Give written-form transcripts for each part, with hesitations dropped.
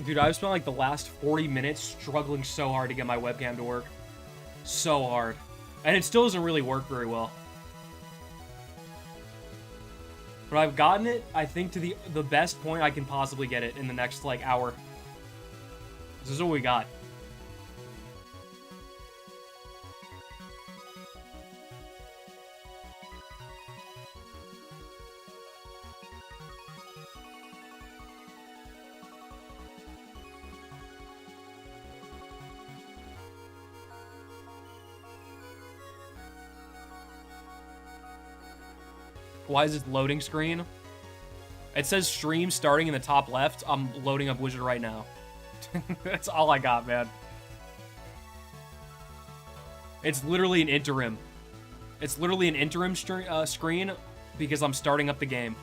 Dude, I've spent like the last 40 minutes struggling so hard to get my webcam to work. So hard. And it still doesn't really work very well. But I've gotten it, I think, to the best point I can possibly get it in the next, like, hour. This is what we got. Why is this loading screen? It says stream starting in the top left. I'm loading up Wizard right now. That's all I got, man. It's literally an interim. It's literally an interim screen because I'm starting up the game.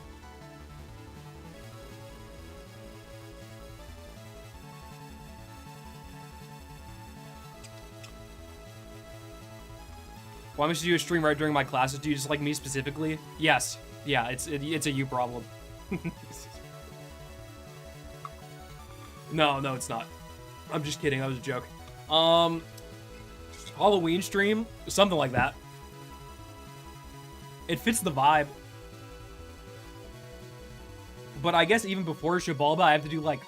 Why must you do a stream right during my classes? Do you just like me specifically? Yes. Yeah, it's a you problem. No, it's not. I'm just kidding. That was a joke. Halloween stream? Something like that. It fits the vibe. But I guess even before Xiabalba, I have to do, like,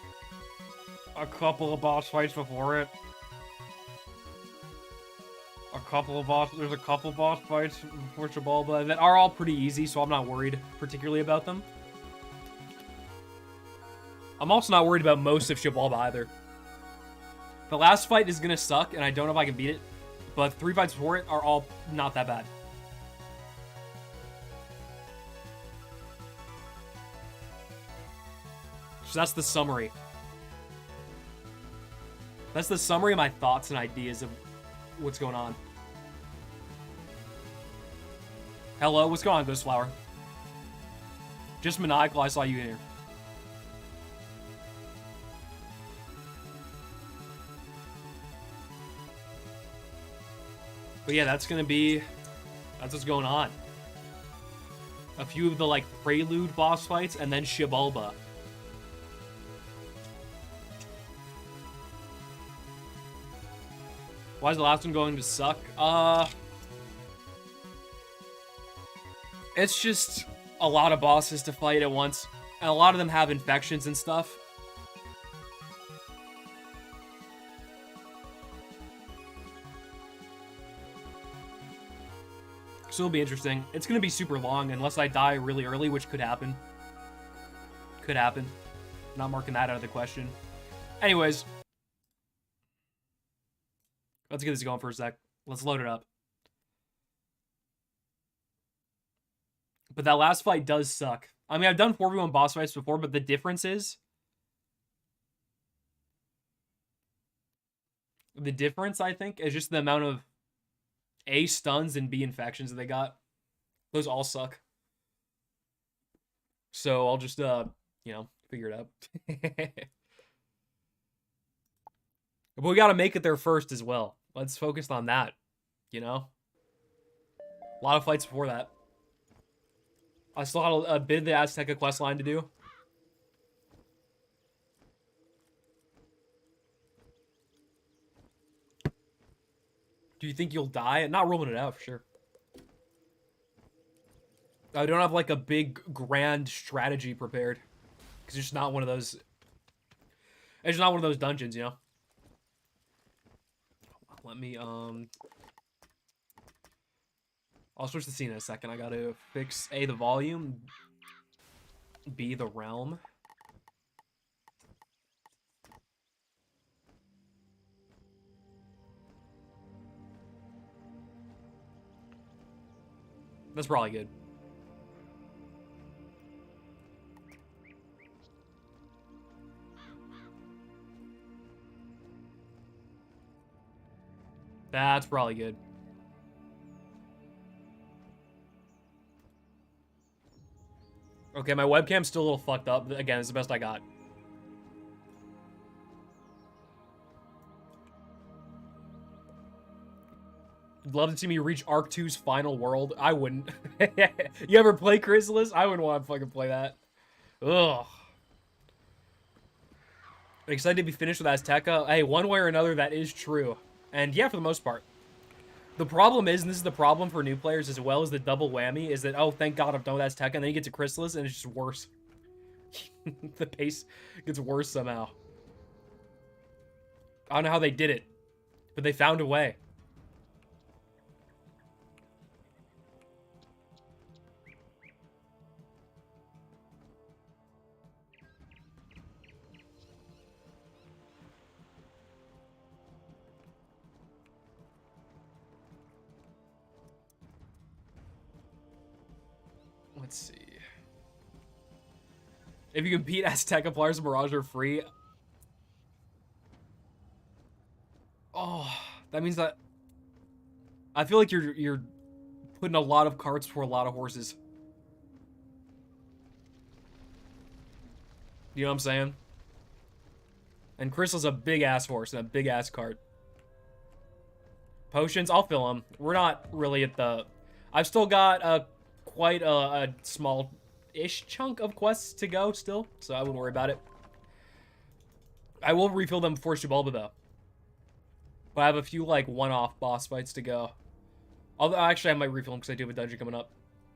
a couple of boss fights before it. There's a couple boss fights before Xiabalba that are all pretty easy, so I'm not worried particularly about them. I'm also not worried about most of Xiabalba either. The last fight is gonna suck, and I don't know if I can beat it, but 3 fights before it are all not that bad. So that's the summary. That's the summary of my thoughts and ideas of what's going on. Hello, what's going on, Ghost Flower? Just maniacal, I saw you in here. But yeah, that's what's going on. A few of the, like, prelude boss fights, and then Xiabalba. Why is the last one going to suck? It's just a lot of bosses to fight at once, and a lot of them have infections and stuff. So it'll be interesting. It's going to be super long unless I die really early, which could happen. Could happen. Not marking that out of the question. Anyways. Let's get this going for a sec. Let's load it up. But that last fight does suck. I mean, I've done 4v1 boss fights before, but the difference is... The difference, I think, is just the amount of A, stuns, and B, infections that they got. Those all suck. So I'll just, you know, figure it out. But we gotta make it there first as well. Let's focus on that, you know? A lot of fights before that. I still had a bit of the Azteca quest line to do. Do you think you'll die? Not ruling it out, for sure. I don't have, like, a big, grand strategy prepared. Because it's just not one of those... It's just not one of those dungeons, you know? Let me, I'll switch the scene in a second. I gotta fix A, the volume, B, the realm. That's probably good. That's probably good. Okay, my webcam's still a little fucked up. Again, it's the best I got. You'd love to see me reach Arc 2's final world. I wouldn't. You ever play Chrysalis? I wouldn't want to fucking play that. Ugh. Excited to be finished with Azteca. Hey, one way or another, that is true. And yeah, for the most part. The problem is, and this is the problem for new players as well as the double whammy, is that, oh, thank God I'm done with Azteca, and then you get to Chrysalis, and it's just worse. The pace gets worse somehow. I don't know how they did it, but they found a way. Let's see. If you can beat Azteca players and Mirage are free. Oh, that means that I feel like you're putting a lot of carts for a lot of horses. You know what I'm saying? And Crystal's a big ass horse and a big ass cart. Potions, I'll fill them. We're not really at the. I've still got quite a small-ish chunk of quests to go still, so I wouldn't worry about it. I will refill them before Xiabalba though. But I have a few like one-off boss fights to go. Although actually I might refill them because I do have a dungeon coming up,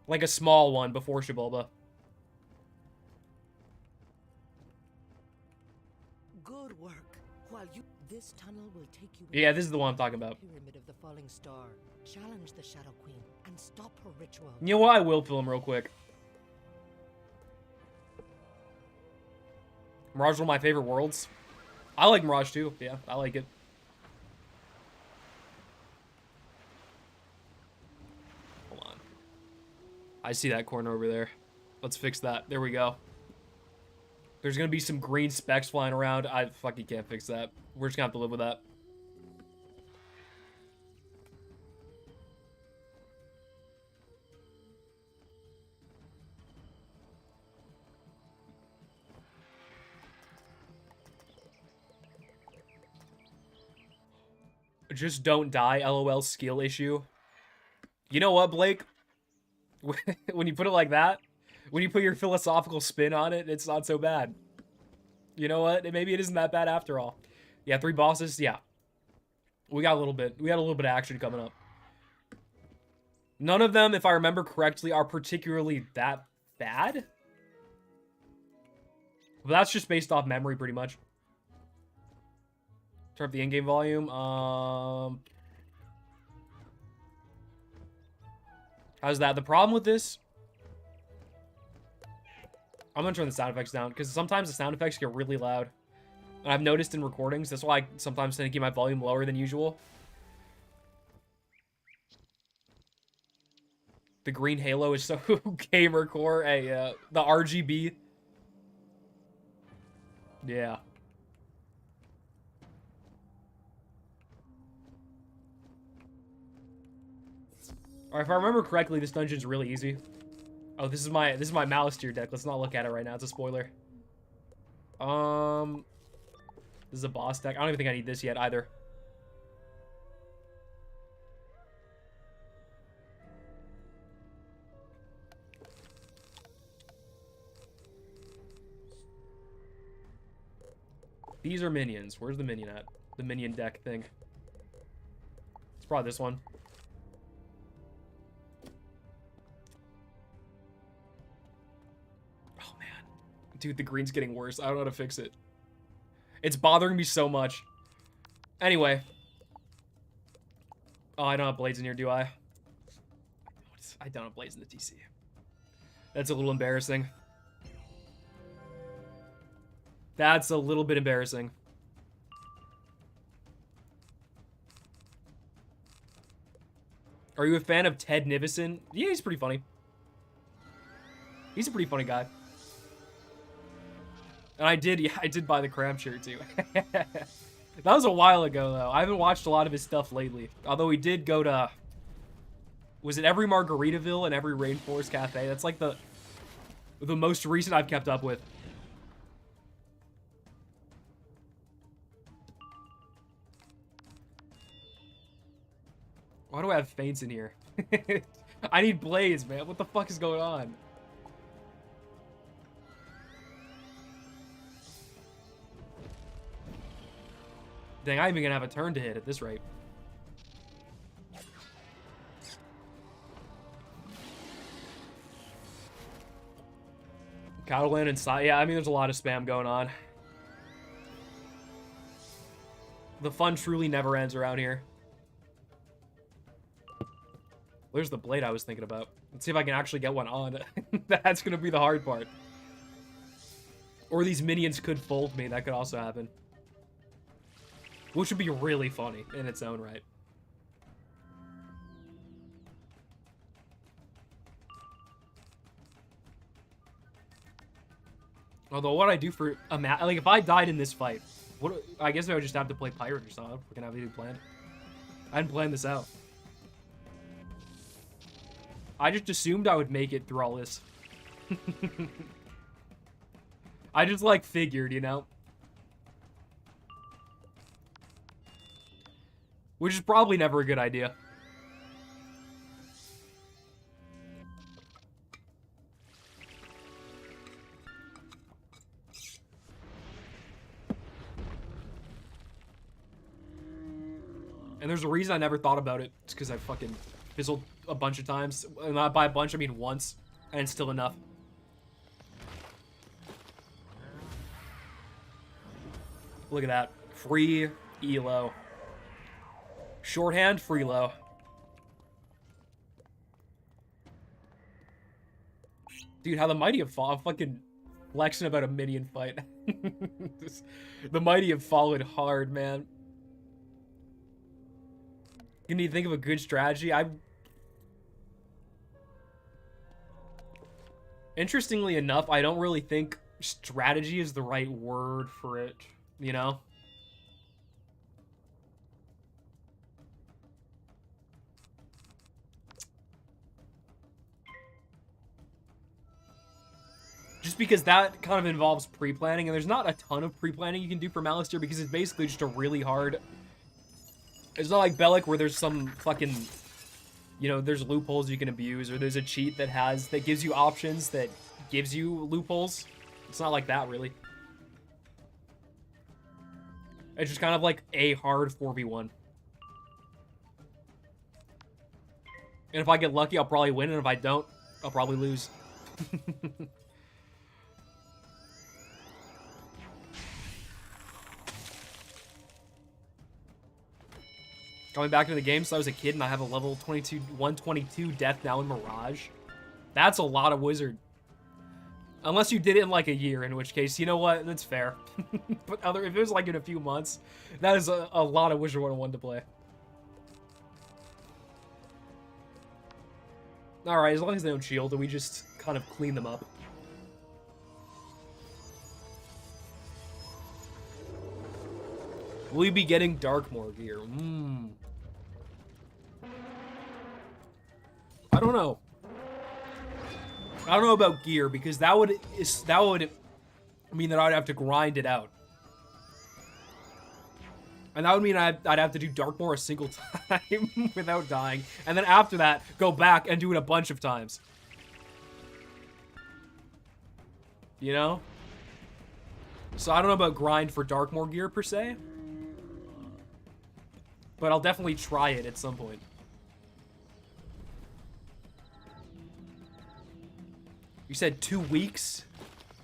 like a small one before Xiabalba. Good work. While you this tunnel will take you. Yeah, this is the one I'm talking about. Pyramid of the Falling Star. Challenge the Shadow Queen and stop her ritual. You know what? I will fill them real quick. Mirage is one of my favorite worlds. I like Mirage too. Yeah, I like it. Hold on. I see that corner over there. Let's fix that. There we go. There's gonna be some green specks flying around. I fucking can't fix that. We're just gonna have to live with that. Just don't die, LOL skill issue. You know what, Blake? When you put it like that, when you put your philosophical spin on it, it's not so bad. You know what? Maybe it isn't that bad after all. Yeah, 3 bosses, yeah. We got a little bit of action coming up. None of them, if I remember correctly, are particularly that bad. But that's just based off memory, pretty much. Turn up the in-game volume. How's that? The problem with this... I'm gonna turn the sound effects down, because sometimes the sound effects get really loud. And I've noticed in recordings, that's why I sometimes tend to keep my volume lower than usual. The green halo is so gamer core. Hey, the RGB. Yeah. Alright, if I remember correctly, this dungeon's really easy. Oh, this is my Malice tier deck. Let's not look at it right now. It's a spoiler. This is a boss deck. I don't even think I need this yet either. These are minions. Where's the minion at? The minion deck thing. It's probably this one. Oh, man. Dude, the green's getting worse. I don't know how to fix it. It's bothering me so much. Anyway. Oh, I don't have blades in here, do I? I don't have blades in the TC. That's a little embarrassing. That's a little bit embarrassing. Are you a fan of Ted Nivison? Yeah, he's pretty funny. He's a pretty funny guy. And I did buy the Crab shirt too. That was a while ago though. I haven't watched a lot of his stuff lately. Although he did go to... Was it every Margaritaville and every Rainforest Cafe? That's like the most recent I've kept up with. Why do I have feints in here? I need blades, man. What the fuck is going on? Dang, I'm even gonna have a turn to hit at this rate. Catalan inside. Yeah, I mean, there's a lot of spam going on. The fun truly never ends around here. Where's the blade I was thinking about? Let's see if I can actually get one on. That's gonna be the hard part. Or these minions could fold me. That could also happen. Which would be really funny in its own right. Although what I do for a like if I died in this fight, what I guess I would just have to play pirate or something. We're gonna have anything planned. I hadn't planned this out. I just assumed I would make it through all this. I just like figured, you know. Which is probably never a good idea. And there's a reason I never thought about it. It's because I fucking fizzled a bunch of times. And not by a bunch, I mean once. And it's still enough. Look at that. Free elo. Shorthand, free low. Dude, how the Mighty have fallen. I'm fucking flexing about a minion fight. The Mighty have fallen hard, man. You need to think of a good strategy. Interestingly enough, I don't really think strategy is the right word for it, you know? Just because that kind of involves pre-planning, and there's not a ton of pre-planning you can do for Malistair because it's basically just a really hard... It's not like Bellic where there's some fucking... You know, there's loopholes you can abuse, or there's a cheat that gives you options that gives you loopholes. It's not like that, really. It's just kind of like a hard 4v1. And if I get lucky, I'll probably win, and if I don't, I'll probably lose. Going back into the game since I was a kid, and I have a level 122 death now in Mirage. That's a lot of wizard. Unless you did it in like a year, in which case, you know what? That's fair. But if it was like in a few months, that is a lot of Wizard 101 to play. Alright, as long as they don't shield, we just kind of clean them up. Will you be getting Darkmoor gear? I don't know. I don't know about gear because that would mean that I'd have to grind it out, and that would mean I'd have to do Darkmoor a single time without dying, and then after that go back and do it a bunch of times. You know? So I don't know about grind for Darkmoor gear per se, but I'll definitely try it at some point. You said 2 weeks?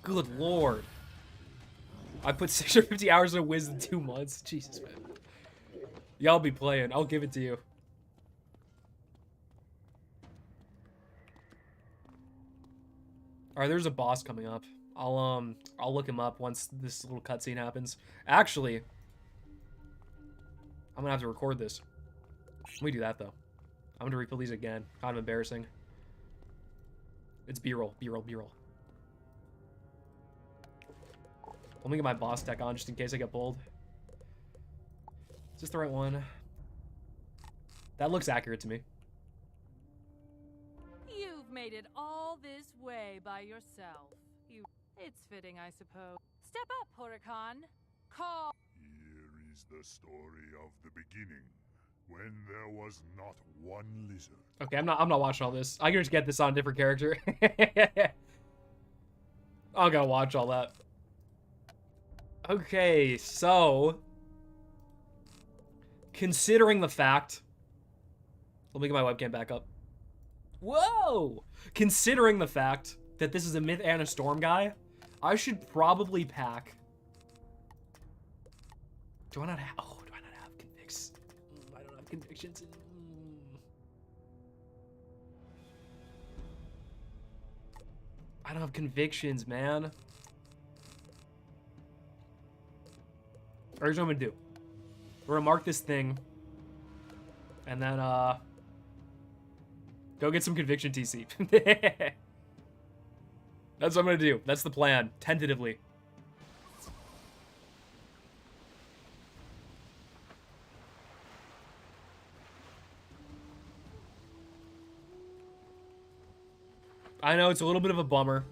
Good lord. I put 650 hours of Wiz in 2 months. Jesus, man. Y'all be playing. I'll give it to you. Alright, there's a boss coming up. I'll look him up once this little cutscene happens. Actually, I'm gonna have to record this. Let me do that, though. I'm gonna refill these again. Kind of embarrassing. It's B-roll, B-roll, B-roll. Let me get my boss tech on just in case I get pulled. Is this the right one? That looks accurate to me. You've made it all this way by yourself. It's fitting, I suppose. Step up, Huracan. Call. Here is the story of the beginning, when there was not one lizard. Okay, I'm not watching all this. I can just get this on a different character. I'll go watch all that. Okay, so considering the fact... Let me get my webcam back up. Whoa! Considering the fact that this is a Myth and a Storm guy, I should probably pack... Do I not have... Oh, do I not have convicts? I don't have convictions. I don't have convictions, man. Here's what I'm gonna do. We're gonna mark this thing. And then, go get some conviction TC. That's what I'm gonna do. That's the plan, tentatively. I know, it's a little bit of a bummer.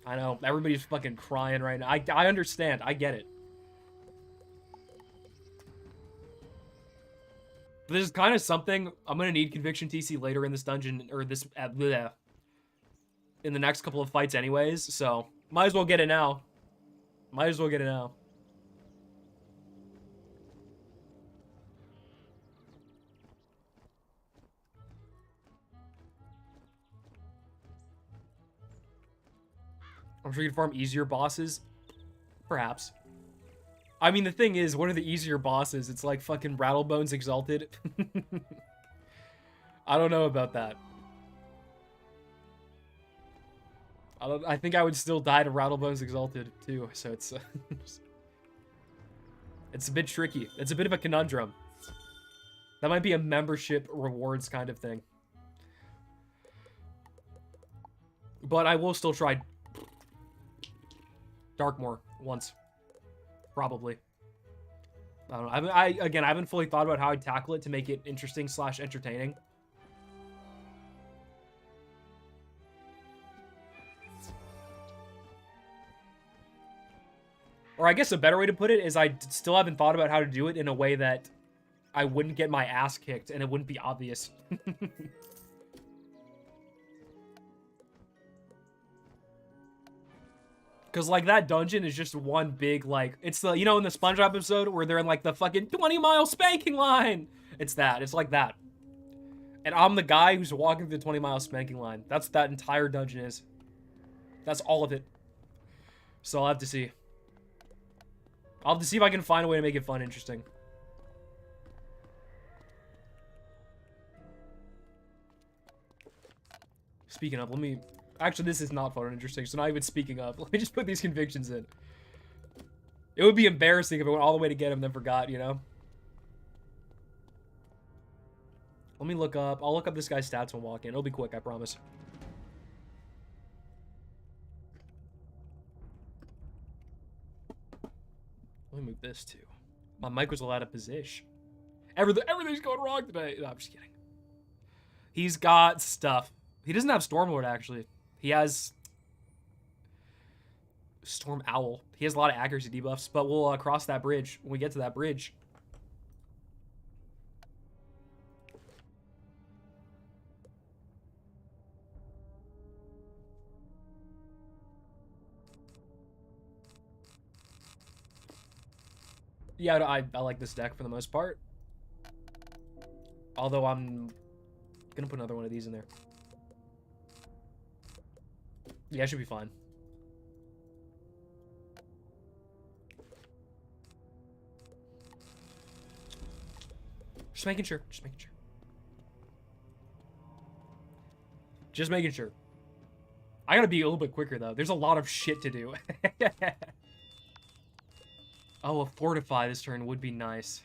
I know, everybody's fucking crying right now. I understand, I get it. But this is kind of something, I'm gonna need Conviction TC later in this dungeon, or this, in the next couple of fights anyways, so might as well get it now. Might as well get it now. I'm sure you can farm easier bosses. Perhaps. I mean, the thing is, what are the easier bosses? It's like fucking Rattlebones Exalted. I don't know about that. I think I would still die to Rattlebones Exalted, too. So it's... it's a bit tricky. It's a bit of a conundrum. That might be a membership rewards kind of thing. But I will still try... Darkmoor once, probably. I don't know. Again, I haven't fully thought about how I'd tackle it to make it interesting / entertaining. Or I guess a better way to put it is I still haven't thought about how to do it in a way that I wouldn't get my ass kicked and it wouldn't be obvious. Because, like, that dungeon is just one big, like... It's the... You know, in the SpongeBob episode where they're in, like, the fucking 20-mile spanking line? It's that. It's like that. And I'm the guy who's walking through the 20-mile spanking line. That's what that entire dungeon is. That's all of it. So I'll have to see. I'll have to see if I can find a way to make it fun and interesting. Speaking of, let me... Actually, this is not fun and interesting, so not even speaking up. Let me just put these convictions in. It would be embarrassing if I went all the way to get him and then forgot, you know? Let me look up... I'll look up this guy's stats when walking. It'll be quick, I promise. Let me move this, too. My mic was a lot of position. Everything's going wrong today. No, I'm just kidding. He's got stuff. He doesn't have Stormlord, actually. He has Storm Owl. He has a lot of accuracy debuffs, but we'll cross that bridge when we get to that bridge. Yeah, I like this deck for the most part. Although I'm gonna put another one of these in there. Yeah, it should be fine. Just making sure. Just making sure. Just making sure. I gotta be a little bit quicker, though. There's a lot of shit to do. Oh, a Fortify this turn would be nice.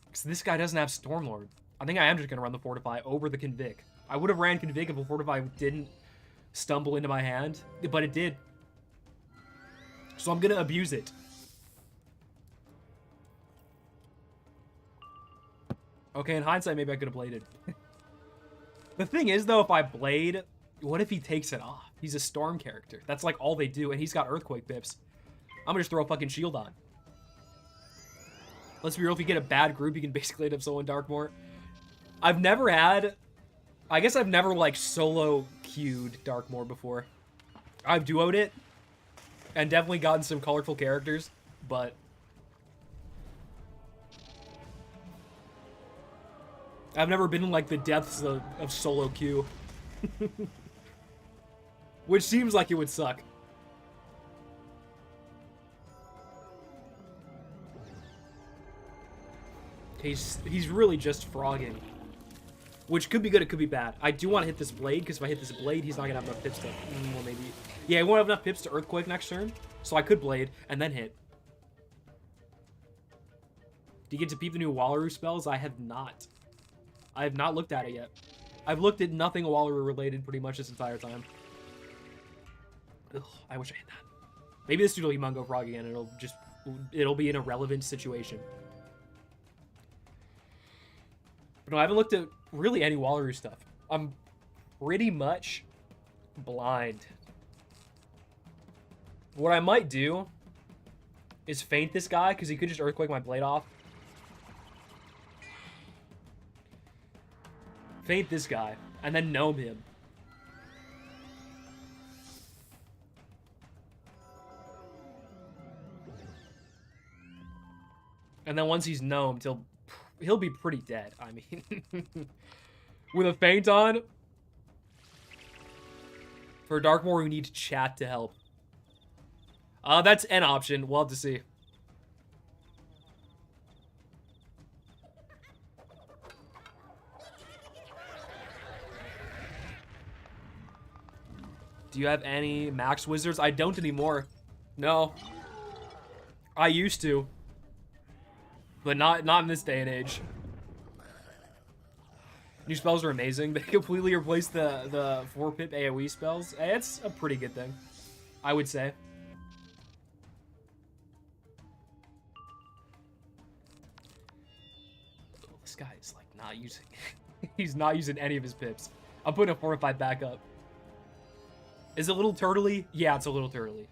Because this guy doesn't have Stormlord. I think I am just gonna run the Fortify over the Convict. I would have ran Convict if a Fortify didn't stumble into my hand, but it did. So I'm gonna abuse it. Okay, in hindsight, maybe I could have bladed. The thing is, though, if I blade, what if he takes it off? He's a Storm character. That's like all they do, and he's got Earthquake pips. I'm gonna just throw a fucking shield on. Let's be real, if you get a bad group, you can basically end up soloing Darkmoor. I've never had... I guess I've never, like, solo queued Darkmoor before. I've duoed it, and definitely gotten some colorful characters, but I've never been in like the depths of solo queue. Which seems like it would suck. He's really just frogging. Which could be good, it could be bad. I do want to hit this blade, because if I hit this blade, he's not going to have enough pips to... well, maybe... Yeah, he won't have enough pips to Earthquake next turn. So I could blade, and then hit. Do you get to peep the new Wallaroo spells? I have not. I have not looked at it yet. I've looked at nothing Wallaroo related pretty much this entire time. Ugh, I wish I had that. Maybe this dude will Mungo Frog again, and it'll be an irrelevant situation. But no, I haven't looked at really any Wallaroo stuff. I'm pretty much blind. What I might do is feint this guy, because he could just Earthquake my blade off. Feint this guy, and then gnome him. And then once he's gnomed, he'll be pretty dead. I mean, with a feint on, for Darkmoor, we need chat to help. That's an option. We'll have to see. Do you have any max wizards? I don't anymore. No. I used to. But not in this day and age. New spells are amazing. They completely replaced the 4-pip AoE spells. It's a pretty good thing, I would say. Oh, this guy is like not using... He's not using any of his pips. I'm putting a 4 or 5 back up. Is it a little turtley? Yeah, it's a little turtley.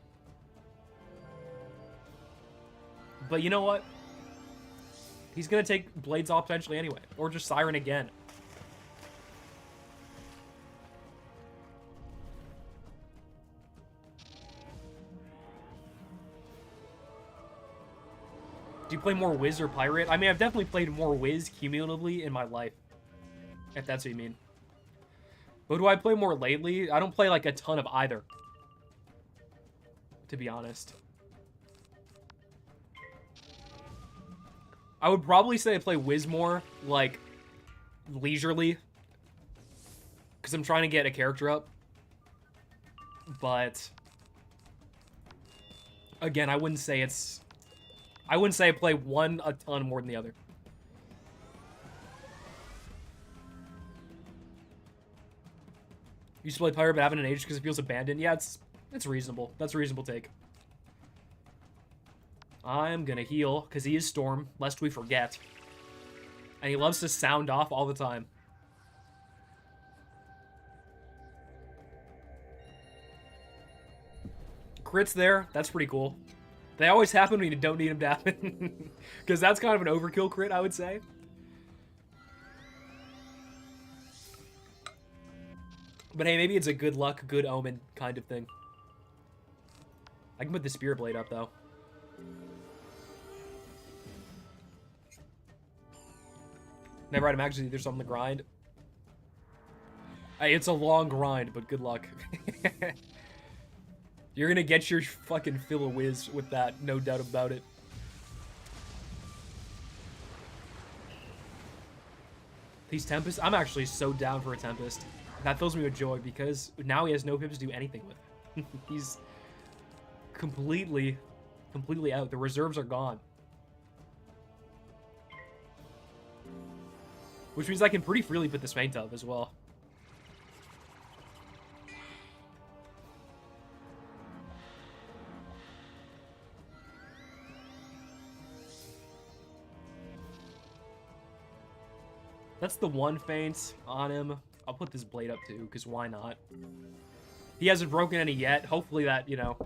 But you know what? He's going to take Blades off potentially anyway. Or just Siren again. Do you play more Wiz or Pirate? I mean, I've definitely played more Wiz cumulatively in my life. If that's what you mean. But do I play more lately? I don't play like a ton of either. To be honest. I would probably say I play Wiz more, like, leisurely. Because I'm trying to get a character up. But, again, I wouldn't say I play one a ton more than the other. You used to play Pirate but haven't in age because it feels abandoned. Yeah, it's reasonable. That's a reasonable take. I'm gonna heal, because he is Storm, lest we forget. And he loves to sound off all the time. Crits there, that's pretty cool. They always happen when you don't need them to happen. Because that's kind of an overkill crit, I would say. But hey, maybe it's a good luck, good omen kind of thing. I can put the Spirit Blade up, though. Never had a max either, so I'm on the grind. Hey, it's a long grind, but good luck. You're gonna get your fucking fill of whiz with that, no doubt about it. These Tempests, I'm actually so down for a Tempest. That fills me with joy, because now he has no pips to do anything with. He's completely out. The reserves are gone. Which means I can pretty freely put this feint up as well. That's the one feint on him. I'll put this blade up too, because why not? He hasn't broken any yet. Hopefully that, you know,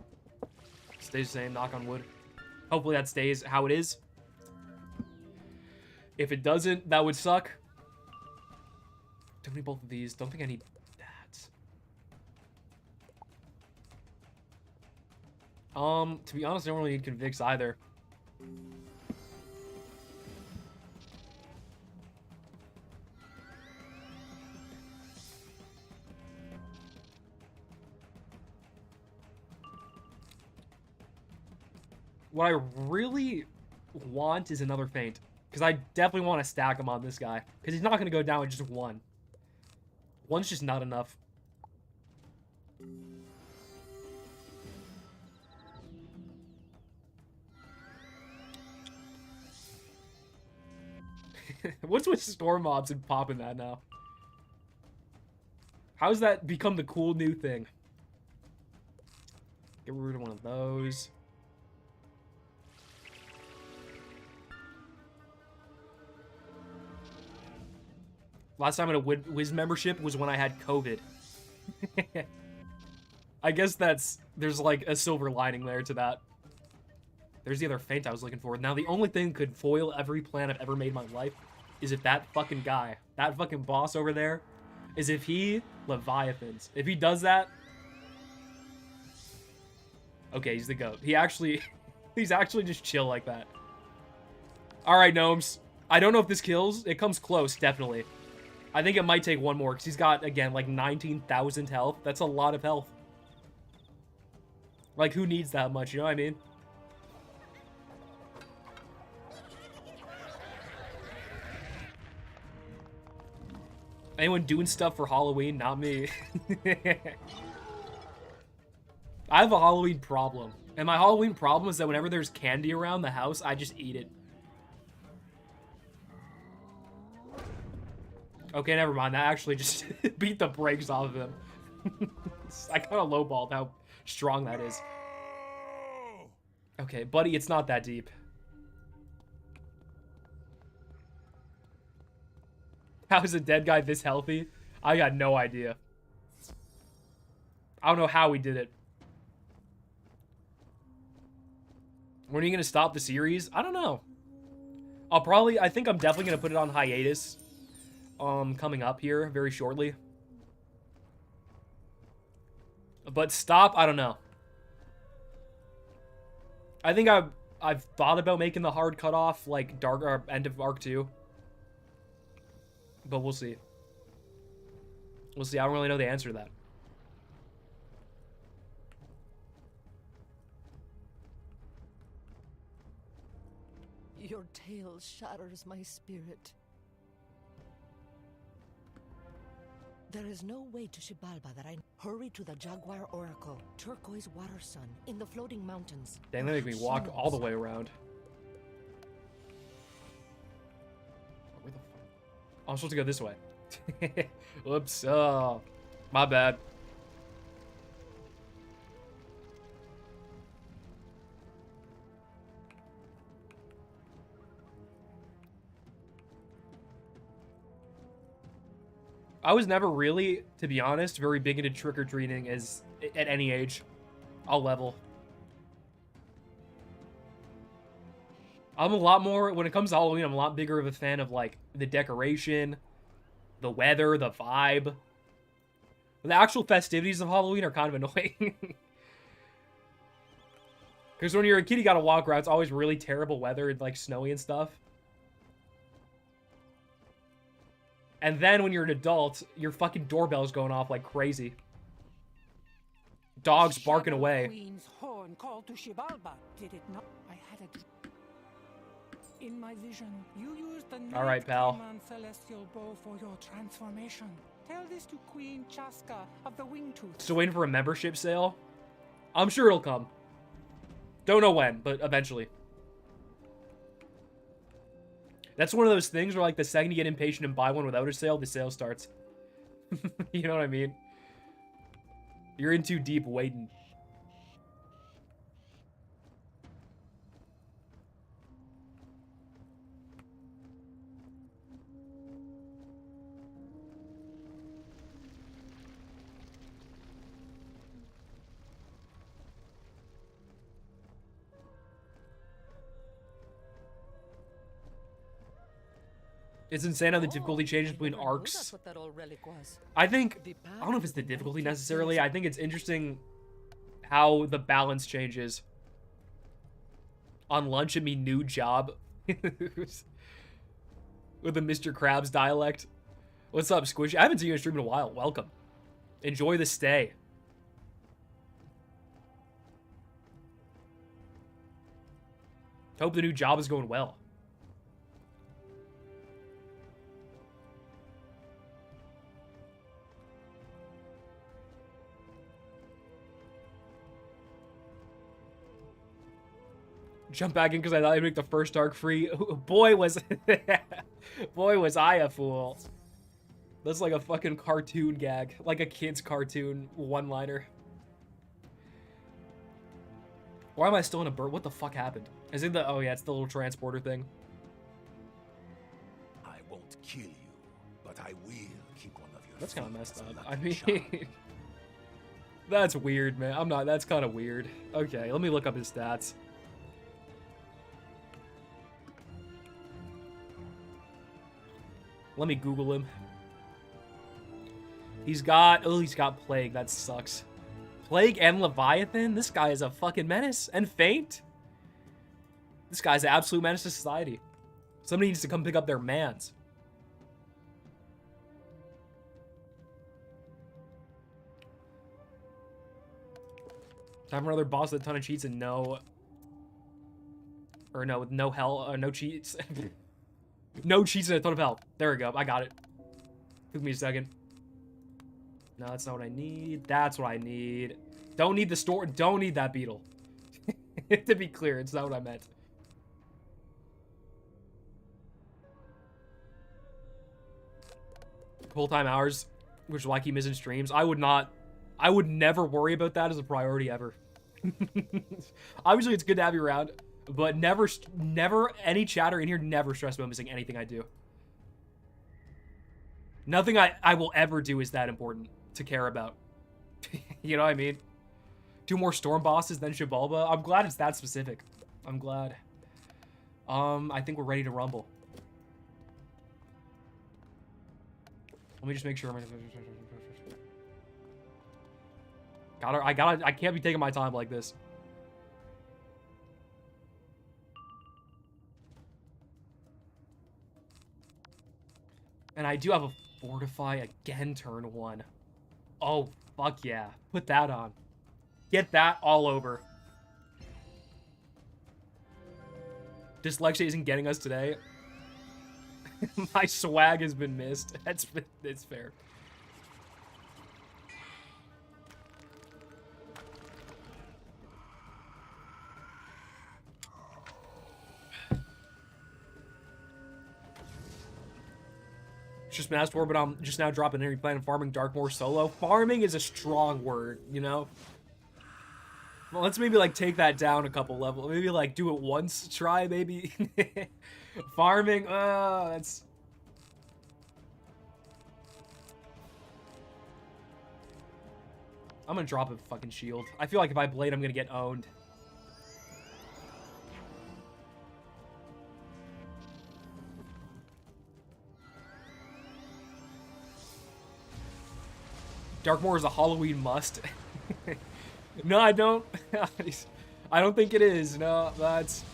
stays the same, knock on wood. Hopefully that stays how it is. If it doesn't, that would suck. Don't need both of these. Don't think I need that. To be honest, I don't really need Convicts either. What I really want is another feint. Because I definitely want to stack him on this guy. Because he's not going to go down with just one. One's just not enough. What's with storm mobs and popping that now? How's that become the cool new thing? Get rid of one of those. Last time I had a Wiz membership was when I had COVID. I guess there's like a silver lining there to that. There's the other feint I was looking for. Now the only thing that could foil every plan I've ever made in my life is if that fucking guy, that fucking boss over there, is if he Leviathans. If he does that... Okay, he's the GOAT. He's actually just chill like that. Alright, gnomes. I don't know if this kills. It comes close, definitely. I think it might take one more, because he's got, again, like 19,000 health. That's a lot of health. Like, who needs that much, you know what I mean? Anyone doing stuff for Halloween? Not me. I have a Halloween problem. And my Halloween problem is that whenever there's candy around the house, I just eat it. Okay, never mind. That actually just beat the brakes off of him. I kind of lowballed how strong that is. Okay, buddy, it's not that deep. How is a dead guy this healthy? I got no idea. I don't know how we did it. When are you going to stop the series? I don't know. I think I'm definitely going to put it on hiatus. Coming up here very shortly. But stop, I don't know. I think I've thought about making the hard cutoff, like end of Arc 2. But we'll see. We'll see. I don't really know the answer to that. Your tale shatters my spirit. There is no way to Xibalba that I... Hurry to the Jaguar Oracle, Turquoise Water Sun, in the floating mountains. Dang, they make me walk all the way around. Where the fuck? Oh, I'm supposed to go this way. Whoops. Oh, my bad. I was never really, to be honest, very big into trick-or-treating as at any age. I'll level. I'm a lot more, when it comes to Halloween, I'm a lot bigger of a fan of, like, the decoration, the weather, the vibe. The actual festivities of Halloween are kind of annoying. Because when you're a kid, you gotta walk around. It's always really terrible weather and, like, snowy and stuff. And then when you're an adult, your fucking doorbell's going off like crazy. Dogs barking away. Queen's horn called to Xibalba, did it not? I had a... In my vision, you used the All right, pal. Night celestial bow for your transformation. Tell this to Queen Chaska of the Wingtooth. Still waiting for a membership sale? I'm sure it'll come. Don't know when, but eventually. That's one of those things where, like, the second you get impatient and buy one without a sale, the sale starts. You know what I mean? You're in too deep waiting. It's insane how the difficulty changes between arcs. That's what that old relic was. I think, I don't know if it's the difficulty necessarily. I think it's interesting how the balance changes. On lunch, it mean new job. With the Mr. Krabs dialect. What's up, Squishy? I haven't seen you stream in a while. Welcome. Enjoy the stay. Hope the new job is going well. Jump back in because I thought I'd make the first arc free. Boy, was boy, was I a fool. That's like a fucking cartoon gag. Like a kid's cartoon one-liner. Why am I still in a bird? What the fuck happened? Is it the... Oh, yeah, it's the little transporter thing. I won't kill you, but I will keep one of your That's kind of feet messed as a up. I lucky mean... charm. That's weird, man. I'm not... That's kind of weird. Okay, let me look up his stats. Let me Google him. He's got... Oh, he's got Plague. That sucks. Plague and Leviathan? This guy is a fucking menace. And Faint? This guy's an absolute menace to society. Somebody needs to come pick up their mans. Time for another boss with a ton of cheats and no... Or no, with no hell... no cheats. No cheats and a ton of health. There we go. I got it. Took me a second. No, that's not what I need. That's what I need. Don't need the store. Don't need that beetle. To be clear, it's not what I meant. Full-time hours, which is why I keep missing streams. I would never worry about that as a priority ever. Obviously, it's good to have you around, but never any chatter in here never stress about missing anything I do. Nothing I will ever do is that important to care about. You know what I mean? 2 more storm bosses, then Xiabalba. I'm glad it's that specific. I'm glad. I think we're ready to rumble. Let me just make sure. I can't be taking my time like this. And I do have a Fortify again turn 1. Oh, fuck yeah. Put that on. Get that all over. Dyslexia isn't getting us today. My swag has been missed. It's fair. Just been asked for, but I'm just now dropping any plan on farming Darkmoor solo. Farming is a strong word, you know? Well, let's maybe like take that down a couple levels. Maybe like do it once, try maybe. Farming, that's... I'm gonna drop a fucking shield. I feel like if I blade, I'm gonna get owned. Darkmoor is a Halloween must. No, I don't. I don't think it is. No, that's...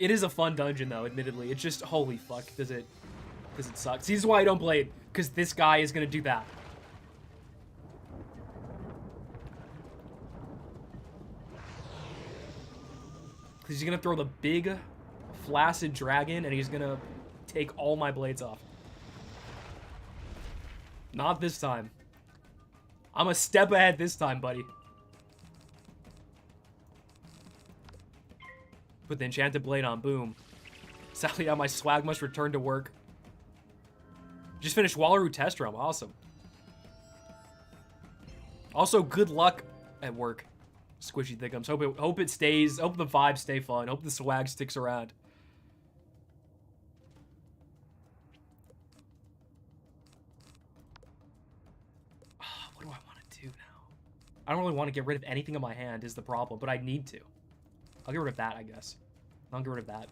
It is a fun dungeon, though, admittedly. It's just, holy fuck, does it suck. See, this is why I don't blade, because this guy is going to do that. Because he's going to throw the big, flaccid dragon, and he's going to take all my blades off. Not this time. I'm a step ahead this time, buddy. Put the enchanted blade on. Boom. Sadly, my swag must return to work. Just finished Wallaroo test run. Awesome. Also, good luck at work. Squishy Thickums. Hope it stays. Hope the vibes stay fun. Hope the swag sticks around. What do I want to do now? I don't really want to get rid of anything in my hand is the problem, but I need to. I'll get rid of that, I guess. I'll get rid of that.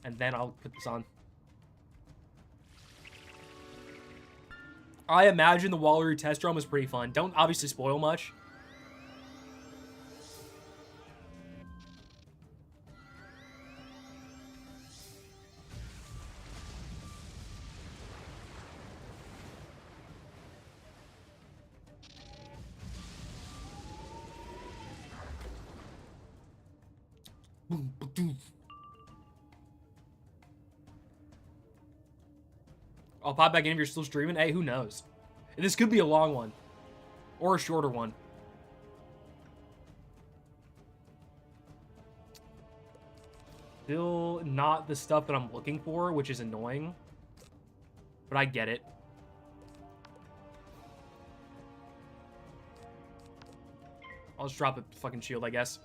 And then I'll put this on. I imagine the Wallaroo test run was pretty fun. Don't obviously spoil much. Boom, ba-doom. I'll pop back in if you're still streaming. Hey, who knows? This could be a long one. Or a shorter one. Still not the stuff that I'm looking for, which is annoying. But I get it. I'll just drop a fucking shield, I guess.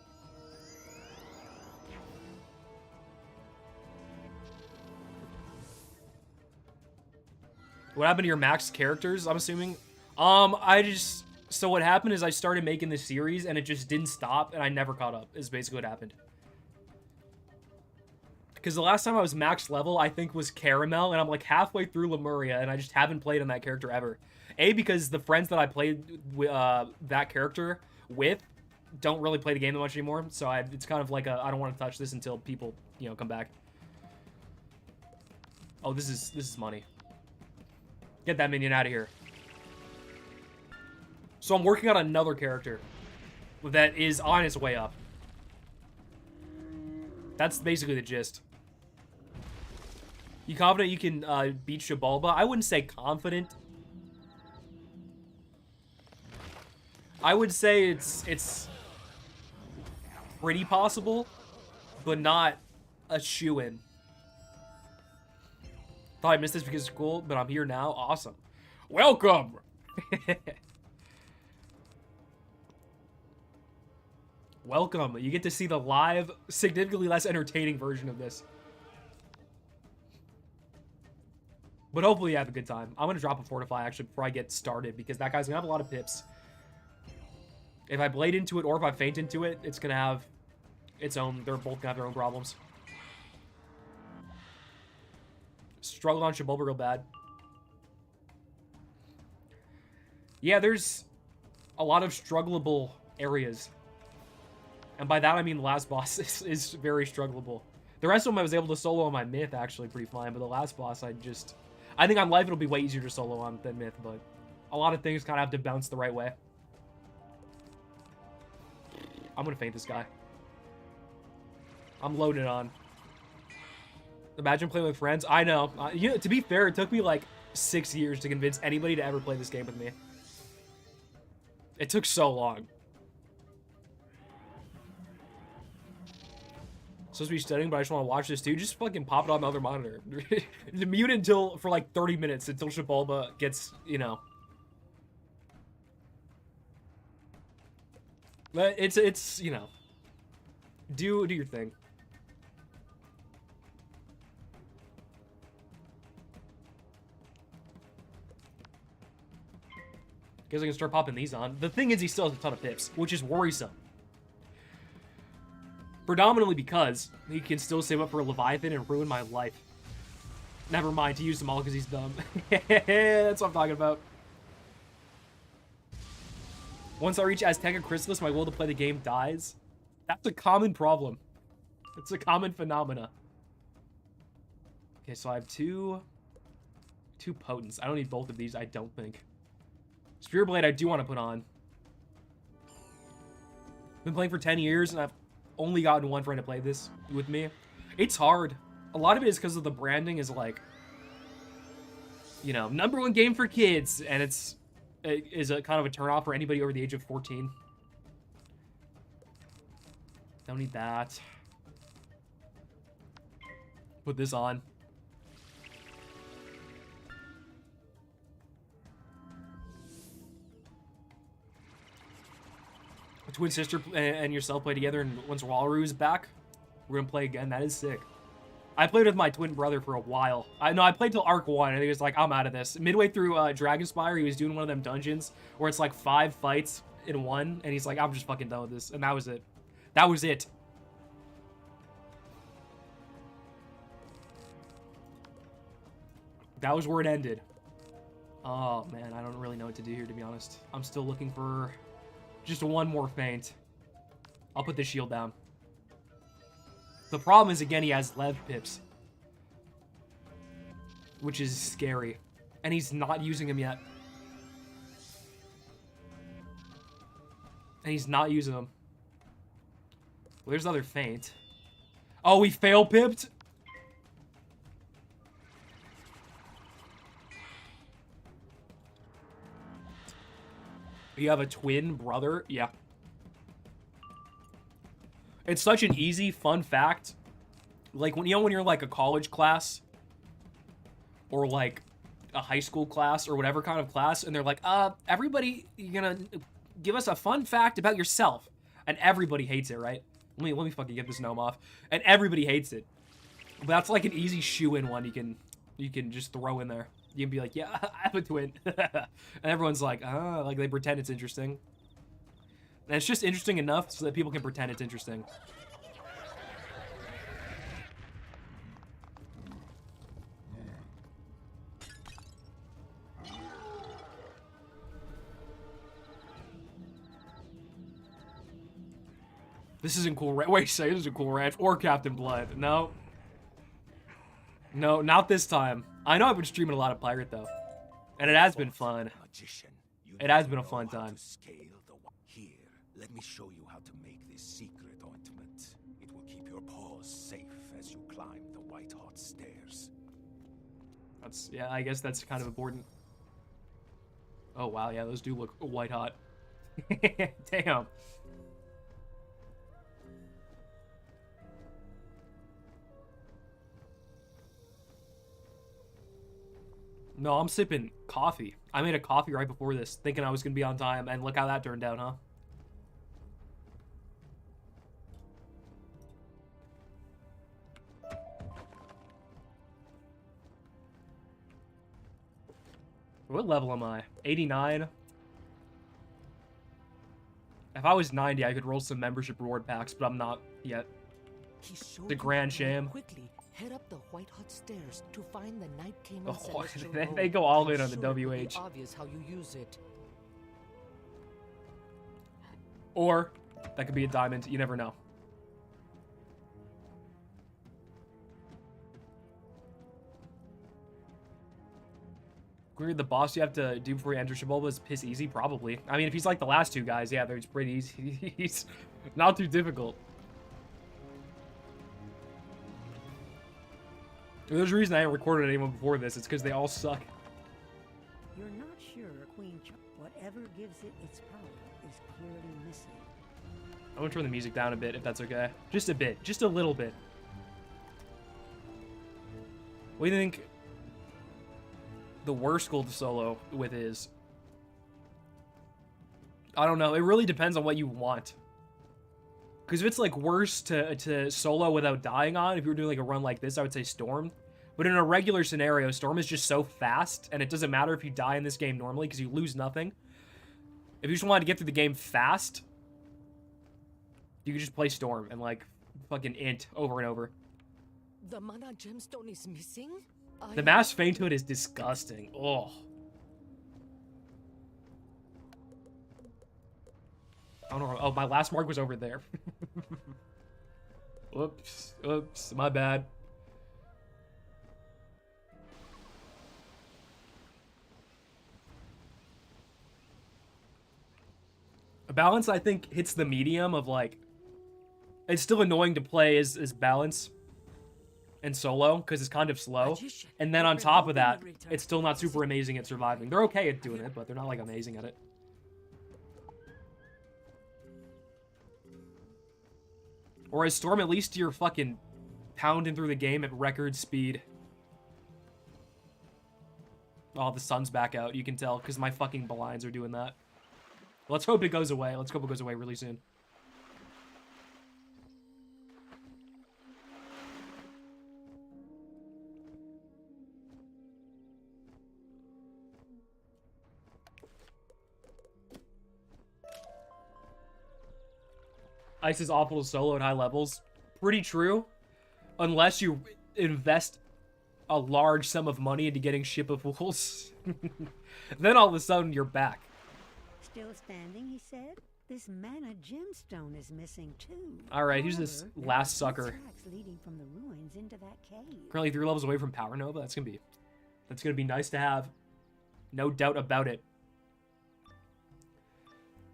What happened to your max characters, I'm assuming? So what happened is I started making this series and it just didn't stop and I never caught up, is basically what happened. Because the last time I was max level, I think, was Caramel, and I'm like halfway through Lemuria, and I just haven't played on that character ever. Because the friends that I played with, that character with don't really play the game that much anymore, so it's kind of like I don't want to touch this until people, you know, come back. Oh, this is money. Get that minion out of here. So I'm working on another character that is on its way up. That's basically the gist. You confident you can beat Xiabalba? I wouldn't say confident. I would say it's pretty possible, but not a shoo-in. Thought I missed this because it's cool, but I'm here now. Awesome. Welcome! Welcome. You get to see the live, significantly less entertaining version of this. But hopefully you have a good time. I'm going to drop a Fortify, actually, before I get started, because that guy's going to have a lot of pips. If I blade into it, or if I faint into it, it's going to have its own... They're both going to have their own problems. Struggled on Xiabalba real bad. Yeah, there's a lot of struggleable areas. And by that, I mean the last boss is very struggleable. The rest of them I was able to solo on my Myth, actually, pretty fine. But the last boss, I think on Life it'll be way easier to solo on than Myth, but a lot of things kind of have to bounce the right way. I'm going to faint this guy. I'm loaded on. Imagine playing with friends. I know. You know. To be fair, it took me like 6 years to convince anybody to ever play this game with me. It took so long. Supposed to be studying, but I just want to watch this too. Just fucking pop it on the other monitor. Mute until for like 30 minutes until Xiabalba gets, you know. But it's you know. Do your thing. Guess I can start popping these on. The thing is, he still has a ton of pips, which is worrisome. Predominantly because he can still save up for a Leviathan and ruin my life. Never mind, to use them all because he's dumb. That's what I'm talking about. Once I reach Azteca Chrysalis, my will to play the game dies. That's a common problem. It's a common phenomena. Okay, so I have two potents. I don't need both of these, I don't think. Spear Blade I do want to put on. Been playing for 10 years, and I've only gotten one friend to play this with me. It's hard. A lot of it is because of the branding is like, you know, #1 game for kids, and it is a kind of a turnoff for anybody over the age of 14. Don't need that. Put this on. Twin sister and yourself play together, and once Walroo is back, we're gonna play again. That is sick. I played with my twin brother for a while. I played till Arc 1, and he was like, I'm out of this. Midway through Dragonspire, he was doing one of them dungeons where it's like 5 fights in one, and he's like, I'm just fucking done with this. And that was it. That was it. That was where it ended. Oh, man, I don't really know what to do here, to be honest. I'm still looking for just one more feint. I'll put the shield down. The problem is, again, he has Lev pips. Which is scary. And he's not using them yet. And he's not using them. Well, there's another feint. Oh, we fail pipped? You have a twin brother? Yeah. It's such an easy, fun fact. Like, when when you're like a college class or like a high school class or whatever kind of class, and they're like, everybody, you're gonna give us a fun fact about yourself. And everybody hates it, right? Let me fucking get this gnome off. And everybody hates it. But that's like an easy shoe-in one you can just throw in there. You can be like, yeah, I have a twin. And everyone's like, like they pretend it's interesting. And it's just interesting enough so that people can pretend it's interesting. This isn't cool. Wait, say this is a cool ranch or Captain Blood. No. No, not this time. I know I've been streaming a lot of Pirate though. And it has been fun. It has been a fun time. Here, let me show you how to make this secret ointment. It will keep your paws safe as you climb the white-hot stairs. Yeah, I guess that's kind of important. Oh wow, yeah, those do look white hot. Damn. No, I'm sipping coffee. I made a coffee right before this, thinking I was going to be on time, and look how that turned out, huh? What level am I? 89? If I was 90, I could roll some membership reward packs, but I'm not yet. The grand sham. Quickly head up the white-hot stairs to find the Night King Oh, Celestial they Robe. go all in I'm on the sure it will be WH. obvious how you use it. Or that could be a diamond. You never know. The boss you have to do before you enter Xiabalba is piss easy, probably. I mean, if he's like the last two guys, yeah, it's pretty easy. He's not too difficult. There's a reason I haven't recorded anyone before this. It's because they all suck. You're not sure Queen whatever gives it its power is clearly missing. I'm gonna turn the music down a bit, if that's okay. Just a bit. Just a little bit. What do you think the worst goal to solo with is? I don't know. It really depends on what you want. Because if it's like worse to solo without dying on, if you were doing like a run like this, I would say Storm. But in a regular scenario, Storm is just so fast, and it doesn't matter if you die in this game normally because you lose nothing. If you just wanted to get through the game fast, you could just play Storm and like fucking int over and over. The mana gemstone is missing? The mass fainthood is disgusting. Oh. I don't know. Oh, my last mark was over there. Oops. Oops. My bad. Balance, I think, hits the medium of like... It's still annoying to play as balance and solo because it's kind of slow. And then on top of that, it's still not super amazing at surviving. They're okay at doing it, but they're not like amazing at it. Whereas Storm, at least you're fucking pounding through the game at record speed. Oh, the sun's back out. You can tell because my fucking blinds are doing that. Let's hope it goes away. Let's hope it goes away really soon. Ice is awful to solo at high levels. Pretty true. Unless you invest a large sum of money into getting Ship of Fools. Then all of a sudden you're back. Still standing, he said. This mana gemstone is missing too. Alright, who's this However, last there are sucker? tracks leading from the ruins into that cave. Currently 3 levels away from Power Nova. That's gonna be nice to have. No doubt about it.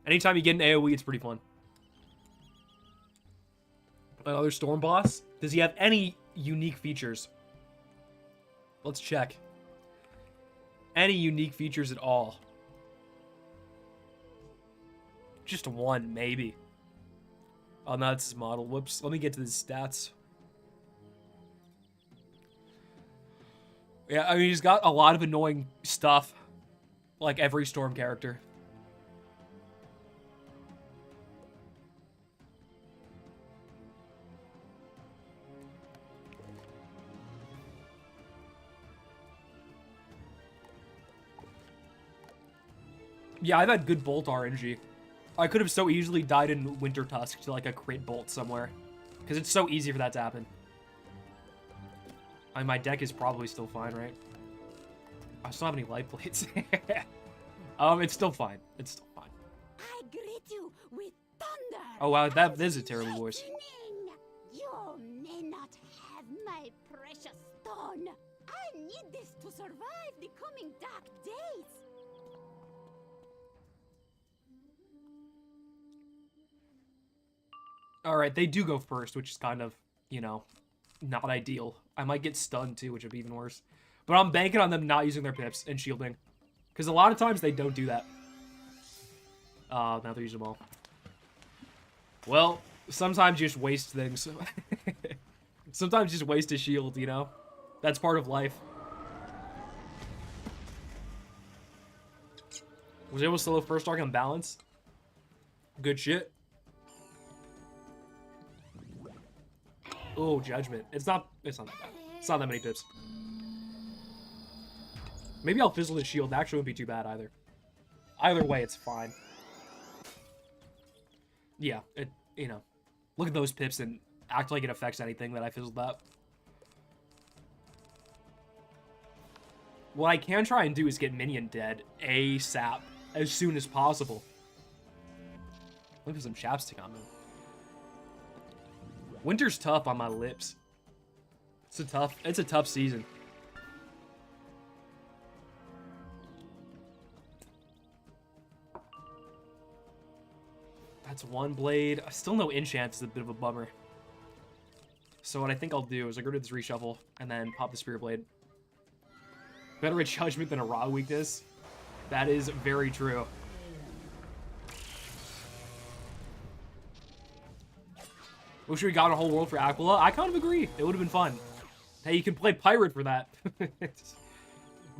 Anytime you get an AoE, it's pretty fun. Another storm boss? Does he have any unique features? Let's check. Any unique features at all? Just one, maybe. Oh, no, that's his model. Whoops. Let me get to his stats. Yeah, I mean, he's got a lot of annoying stuff. Like every Storm character. Yeah, I've had good bolt RNG. I could have so easily died in Winter Tusk to like a crit bolt somewhere. Because it's so easy for that to happen. I mean, my deck is probably still fine, right? I still have any life plates. It's still fine. It's still fine. I greet you with thunder. Oh wow, that is a terrible voice. You may not have my precious stone. I need this to survive the coming dark days. Alright, they do go first, which is kind of, you know, not ideal. I might get stunned too, which would be even worse. But I'm banking on them not using their pips and shielding. Because a lot of times they don't do that. Now they're using them all. Well, sometimes you just waste things. Sometimes you just waste a shield, you know? That's part of life. Was able to solo first arc on balance. Good shit. Oh, Judgment. It's not that bad. It's not that many pips. Maybe I'll fizzle his shield. That actually wouldn't be too bad either. Either way, it's fine. Yeah, you know. Look at those pips and act like it affects anything that I fizzled that. What I can try and do is get Minion dead ASAP as soon as possible. Look at some chapstick on me. Winter's tough on my lips. It's a tough season. That's one blade. Still no enchants is a bit of a bummer. So what I think I'll do is I'll go to this reshuffle and then pop the Spirit Blade. Better a Judgment than a Raw weakness. That is very true. Wish we got a whole world for Aquila. I kind of agree. It would have been fun. Hey, you can play Pirate for that.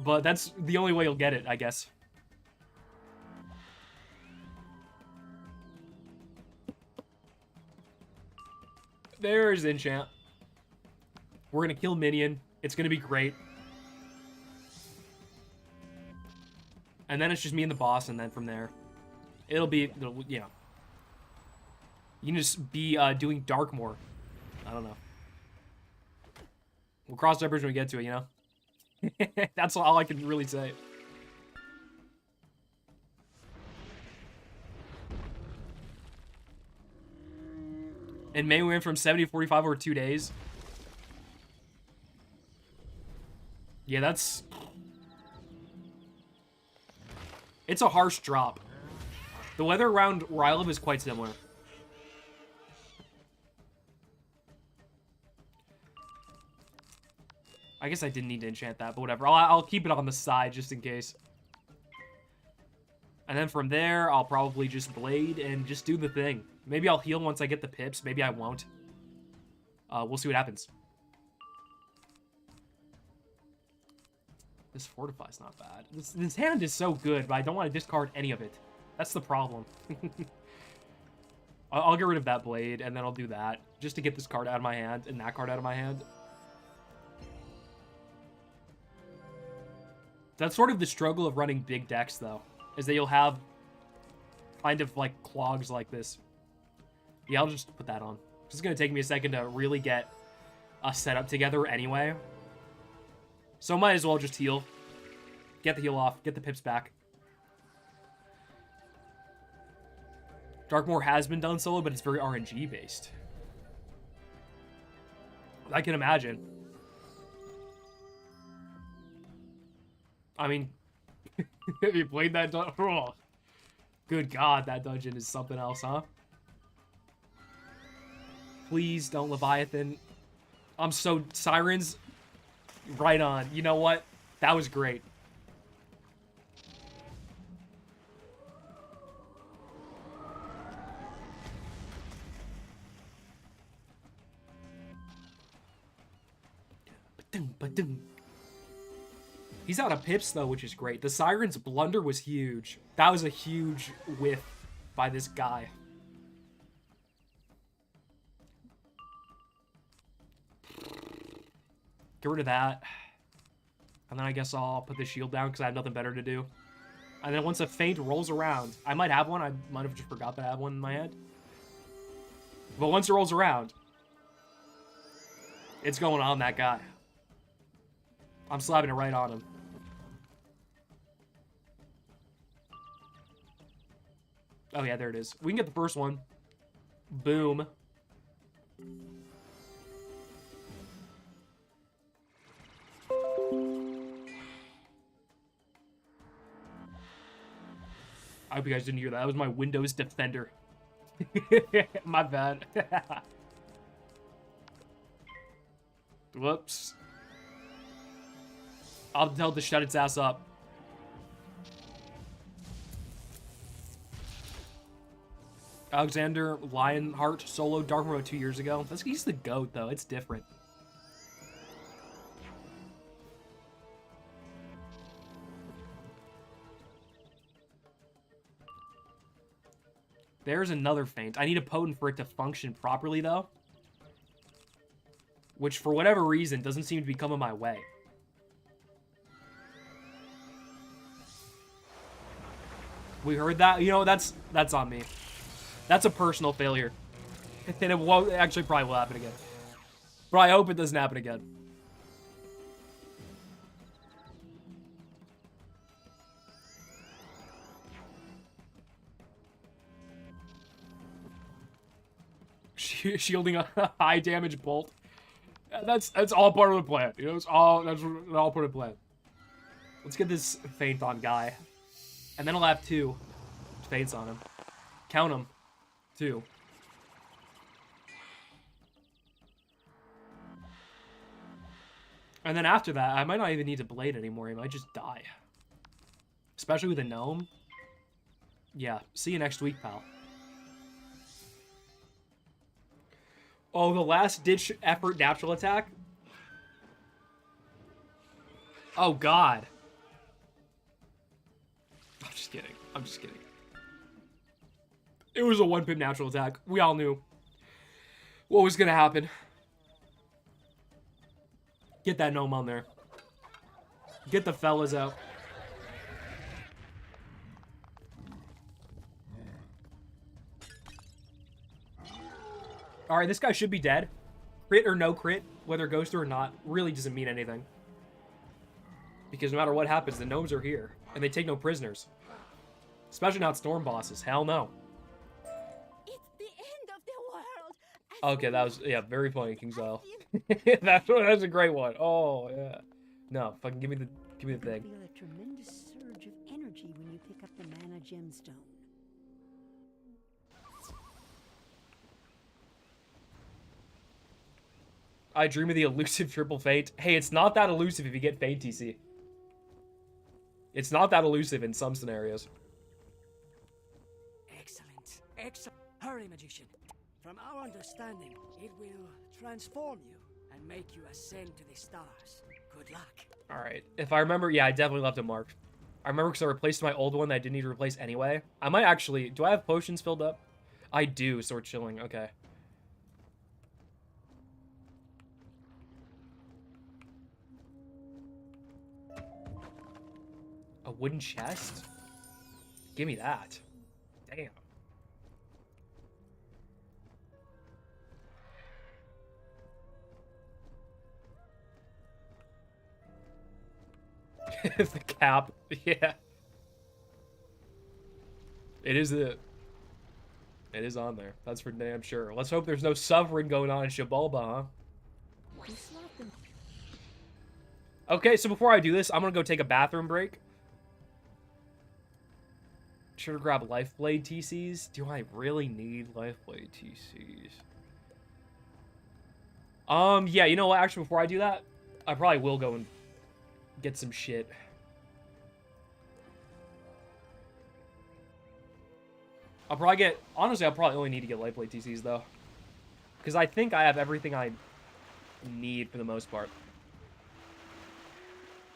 But that's the only way you'll get it, I guess. There's enchant. We're gonna kill Minion. It's gonna be great. And then it's just me and the boss, and then from there, it'll be, you know. You can just be doing Darkmoor. I don't know. We'll cross that bridge when we get to it, you know? That's all I can really say. And May went from 70 to 45 over 2 days. Yeah, that's... It's a harsh drop. The weather around where I live is quite similar. I guess I didn't need to enchant that, but whatever. I'll keep it on the side just in case. And then from there, I'll probably just blade and just do the thing. Maybe I'll heal once I get the pips. Maybe I won't. We'll see what happens. This Fortify's not bad. This hand is so good, but I don't want to discard any of it. That's the problem. I'll get rid of that blade, and then I'll do that. Just to get this card out of my hand, and that card out of my hand. That's sort of the struggle of running big decks, though. Is that you'll have kind of, like, clogs like this. Yeah, I'll just put that on. It's going to take me a second to really get a setup together anyway. So might as well just heal. Get the heal off. Get the pips back. Darkmoor has been done solo, but it's very RNG based. I can imagine. I mean, have you played that dungeon? Oh, good God, that dungeon is something else, huh? Please don't Leviathan. I'm so... Sirens. Right on. You know what? That was great. Ba-dum. He's out of pips, though, which is great. The Siren's blunder was huge. That was a huge whiff by this guy. Get rid of that. And then I guess I'll put the shield down because I have nothing better to do. And then once a feint rolls around, I might have one. I might have just forgot that I have one in my head. But once it rolls around, it's going on that guy. I'm slapping it right on him. Oh yeah, there it is. We can get the first one. Boom. I hope you guys didn't hear that. That was my Windows Defender. My bad. Whoops. I'll tell it to shut its ass up. Alexander Lionheart solo Dark Mode 2 years ago. He's the GOAT, though. It's different. There's another feint. I need a potent for it to function properly, though. Which, for whatever reason, doesn't seem to be coming my way. We heard that? You know, that's on me. That's a personal failure. And it won't, actually probably will happen again. But I hope it doesn't happen again. Shielding a high damage bolt. That's all part of the plan. You know, that's all part of the plan. Let's get this feint on guy. And then I'll have 2 feints on him. Count them. 2. And then after that, I might not even need to blade anymore. He might just die. Especially with a gnome. Yeah, see you next week, pal. Oh, the last ditch effort natural attack? Oh, God. I'm just kidding. I'm just kidding. It was a 1-pip natural attack. We all knew what was going to happen. Get that gnome on there. Get the fellas out. Alright, this guy should be dead. Crit or no crit, whether it goes through or not, really doesn't mean anything. Because no matter what happens, the gnomes are here. And they take no prisoners. Especially not storm bosses. Hell no. It's the end of the world. Okay, that was, yeah, very funny, King's Isle. That's a great one. Oh, yeah. No, fucking give me the thing. Feel a tremendous surge of energy when you pick up the mana gemstone. I dream of the elusive triple feint. Hey, it's not that elusive if you get feint TC. It's not that elusive in some scenarios. Excellent. Excellent. Hurry, magician. From our understanding, it will transform you and make you ascend to the stars. Good luck. Alright. If I remember, yeah, I definitely left it marked. I remember because I replaced my old one that I didn't need to replace anyway. I might actually... Do I have potions filled up? I do, so we're chilling. Okay. A wooden chest? Give me that. Damn. The cap. Yeah. It is on there. That's for damn sure. Let's hope there's no suffering going on in Xiabalba, huh? Okay, so before I do this, I'm gonna go take a bathroom break. Should have grabbed Lifeblade TCs. Do I really need Lifeblade TCs? Yeah, you know what? Actually, before I do that, I probably will go and get some shit. I'll probably get... Honestly, I'll probably only need to get Lightblade TCs, though. Because I think I have everything I need for the most part.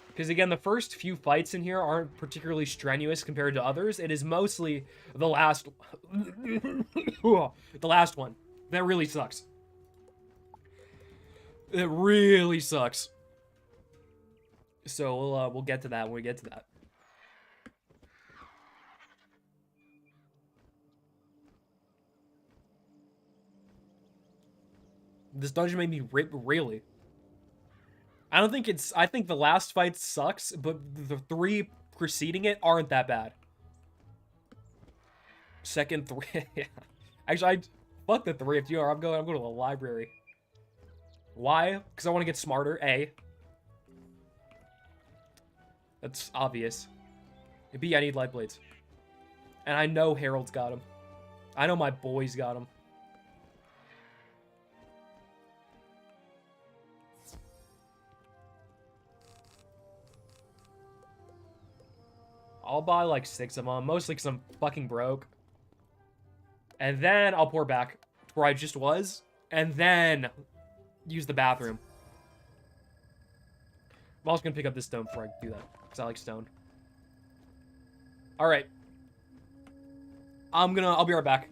Because, again, the first few fights in here aren't particularly strenuous compared to others. It is mostly the last... the last one. That really sucks. It really sucks. So we'll get to that when we get to that. This dungeon made me rip, really. I don't think it's... I think the last fight sucks, but the 3 preceding it aren't that bad. Second 3... Actually, fuck the 3 if you are. I'm going to the library. Why? Because I want to get smarter, A. That's obvious. B, I need light blades. And I know Harold's got them. I know my boys got them. I'll buy like 6 of them, mostly because I'm fucking broke. And then I'll pour back where I just was, and then use the bathroom. I'm also gonna pick up this stone before I do that, because I like stone. Alright. I'll be right back.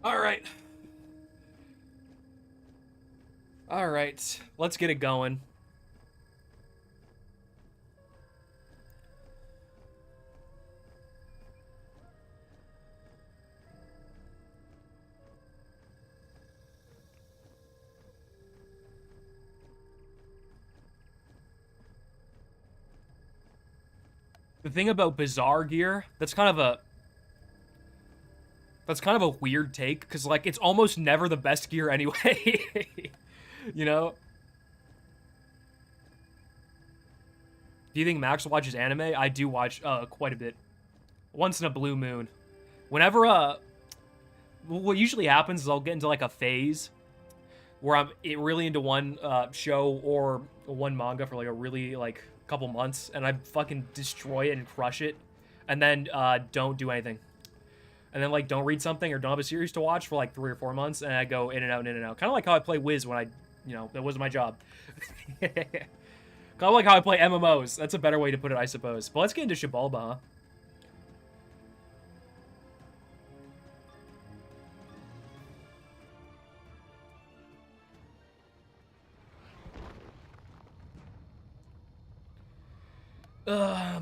Alright. Alright. Let's get it going. The thing about bizarre gear, that's kind of a weird take, because, like, it's almost never the best gear anyway. You know? Do you think Max watches anime? I do watch quite a bit. Once in a blue moon. Whenever, what usually happens is I'll get into, like, a phase where I'm really into one show or one manga for, like, a really, like, couple months, and I fucking destroy it and crush it, and then don't do anything. And then, like, don't read something or don't have a series to watch for, like, 3 or 4 months, and I go in and out and in and out. Kind of like how I play Wiz when that was my job. Kind of like how I play MMOs. That's a better way to put it, I suppose. But let's get into Xibalba, huh?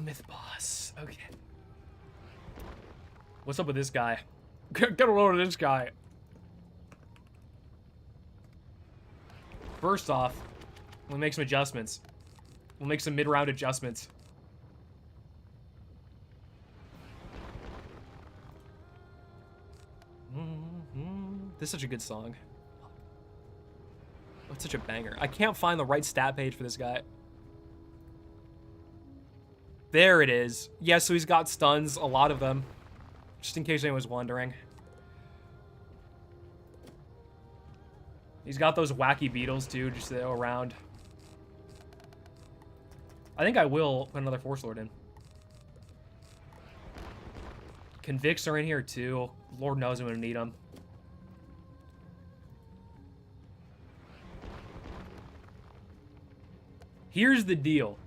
Myth boss. Okay. What's up with this guy? Get a load of this guy. First off, we'll make some adjustments. We'll make some mid-round adjustments. This is such a good song. Oh, it's such a banger. I can't find the right stat page for this guy. There it is. Yeah, so he's got stuns, a lot of them. Just in case anyone was wondering. He's got those wacky beetles, too, just to go around. I think I will put another Force Lord in. Convicts are in here, too. Lord knows I'm going to need them. Here's the deal.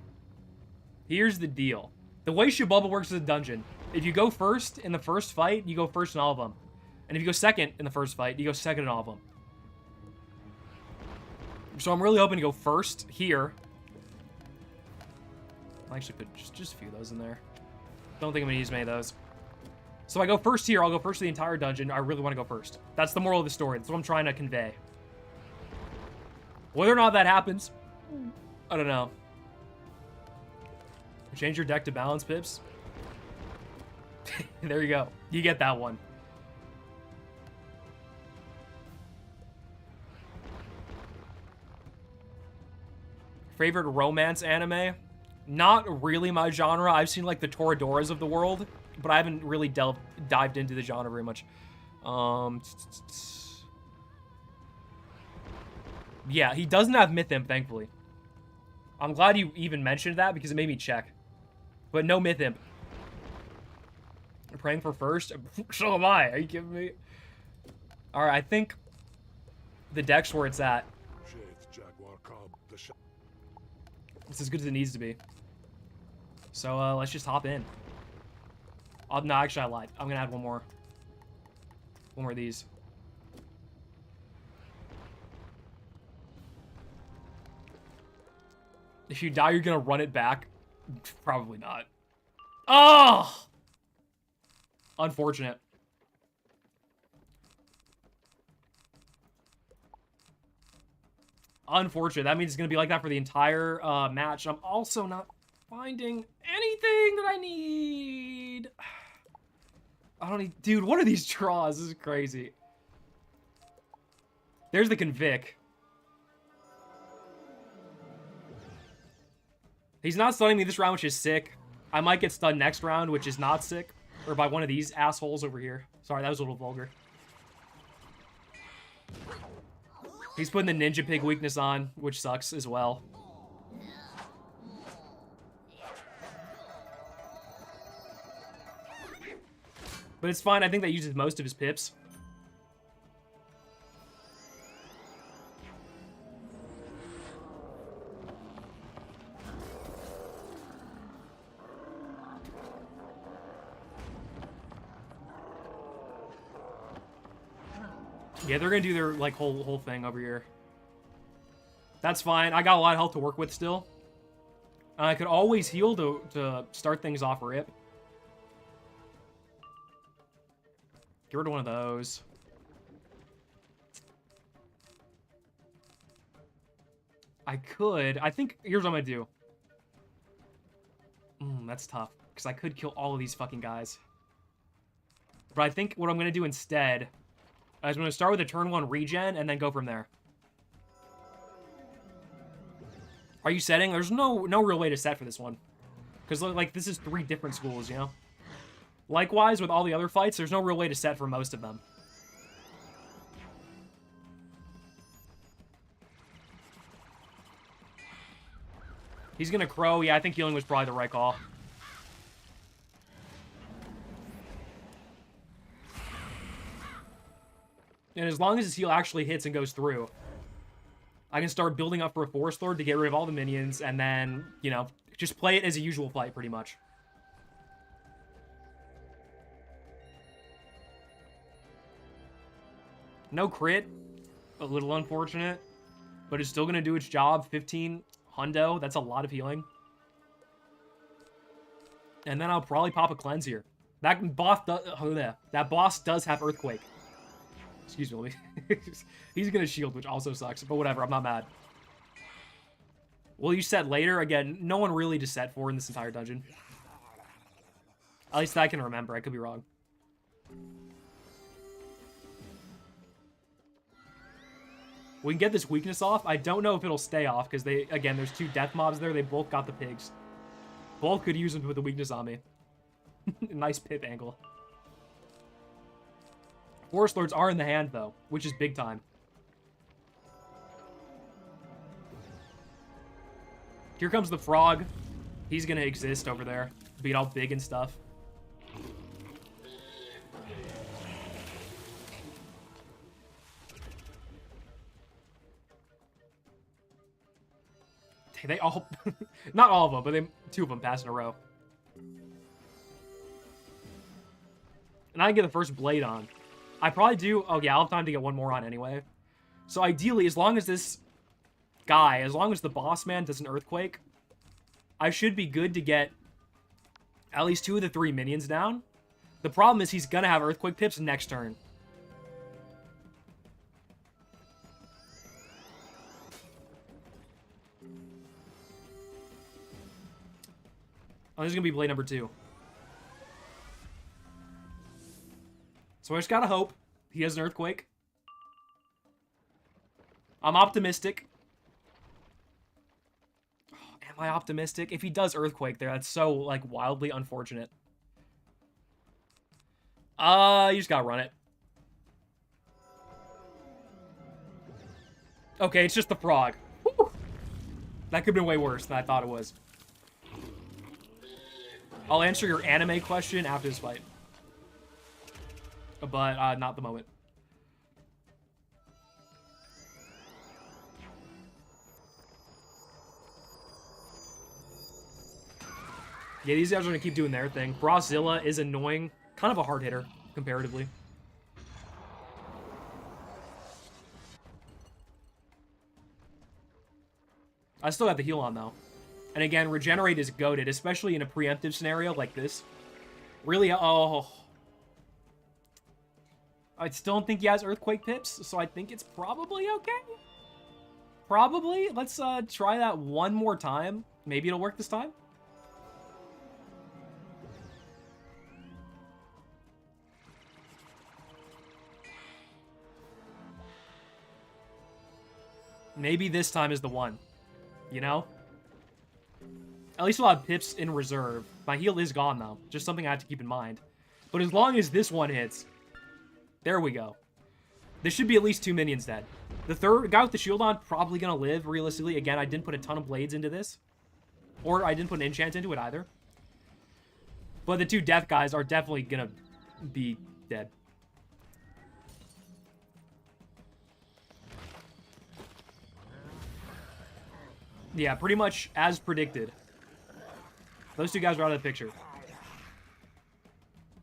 Here's the deal. The way Xibalba works is a dungeon. If you go first in the first fight, you go first in all of them. And if you go second in the first fight, you go second in all of them. So I'm really hoping to go first here. I'll actually put just a few of those in there. Don't think I'm going to use many of those. So if I go first here, I'll go first to the entire dungeon. I really want to go first. That's the moral of the story. That's what I'm trying to convey. Whether or not that happens, I don't know. Change your deck to balance, Pips. There you go. You get that one. Favorite romance anime? Not really my genre. I've seen, like, the Toradoras of the world, but I haven't really dived into the genre very much. Yeah, he doesn't have Myth Imp, thankfully. I'm glad you even mentioned that because it made me check. But no Myth Imp. I'm praying for first? So am I. Are you kidding me? Alright, I think the deck's where it's at. It's as good as it needs to be. So let's just hop in. No, actually I lied. I'm gonna add one more. One more of these. If you die, you're gonna run it back? Probably not. Oh! Unfortunate. Unfortunate. That means it's gonna be like that for the entire match. I'm also not finding anything that I need. I don't need... Dude, what are these draws? This is crazy. There's the Convict. He's not stunning me this round, which is sick. I might get stunned next round, which is not sick. Or by one of these assholes over here. Sorry, that was a little vulgar. He's putting the Ninja Pig weakness on, which sucks as well. But it's fine. I think that uses most of his pips. Yeah, they're gonna do their, like, whole thing over here. That's fine. I got a lot of health to work with still. I could always heal to start things off rip. Get rid of one of those. I could. I think, here's what I'm gonna do. That's tough, because I could kill all of these fucking guys. But I think what I'm gonna do instead is I'm gonna start with a turn 1 regen and then go from there. Are you setting? There's no real way to set for this one. Because, like, this is 3 different schools, you know? Likewise, with all the other fights, there's no real way to set for most of them. He's gonna crow. Yeah, I think healing was probably the right call. And as long as his heal actually hits and goes through, I can start building up for a Forest Lord to get rid of all the minions, and then, you know, just play it as a usual fight, pretty much. No crit. A little unfortunate. But it's still going to do its job. 15 hundo. That's a lot of healing. And then I'll probably pop a cleanse here. That boss does have Earthquake. Excuse me. He's going to shield, which also sucks. But whatever, I'm not mad. Will you set later? Again, no one really to set for in this entire dungeon. At least I can remember. I could be wrong. We can get this weakness off. I don't know if it'll stay off, because they, again, there's 2 death mobs there. They both got the pigs. Both could use them to put the weakness on me. Nice pip angle. Forest Lords are in the hand, though, which is big time. Here comes the frog. He's gonna exist over there. Beat all big and stuff. They all... not all of them, but 2 of them pass in a row. And I can get the first blade on. I probably do... oh, yeah, I'll have time to get one more on anyway. So ideally, as long as this guy, as long as the boss man does an Earthquake, I should be good to get at least 2 of the 3 minions down. The problem is he's gonna have Earthquake pips next turn. Oh, this is gonna be blade number 2. So I just gotta hope he has an Earthquake. I'm optimistic. Oh, am I optimistic? If he does Earthquake there, that's so, like, wildly unfortunate. You just gotta run it. Okay, it's just the frog. Woo! That could have been way worse than I thought it was. I'll answer your anime question after this fight. But, not the moment. Yeah, these guys are going to keep doing their thing. Brawzilla is annoying. Kind of a hard hitter, comparatively. I still got the heal on, though. And again, Regenerate is goated, especially in a preemptive scenario like this. Really, oh... I still don't think he has Earthquake pips, so I think it's probably okay. Probably. Let's try that one more time. Maybe it'll work this time. Maybe this time is the one. You know? At least I'll have pips in reserve. My heal is gone, though. Just something I have to keep in mind. But as long as this one hits... There we go. This should be at least 2 minions dead. The third guy with the shield on, probably going to live, realistically. Again, I didn't put a ton of blades into this. Or I didn't put an enchant into it either. But the 2 death guys are definitely going to be dead. Yeah, pretty much as predicted. Those 2 guys are out of the picture.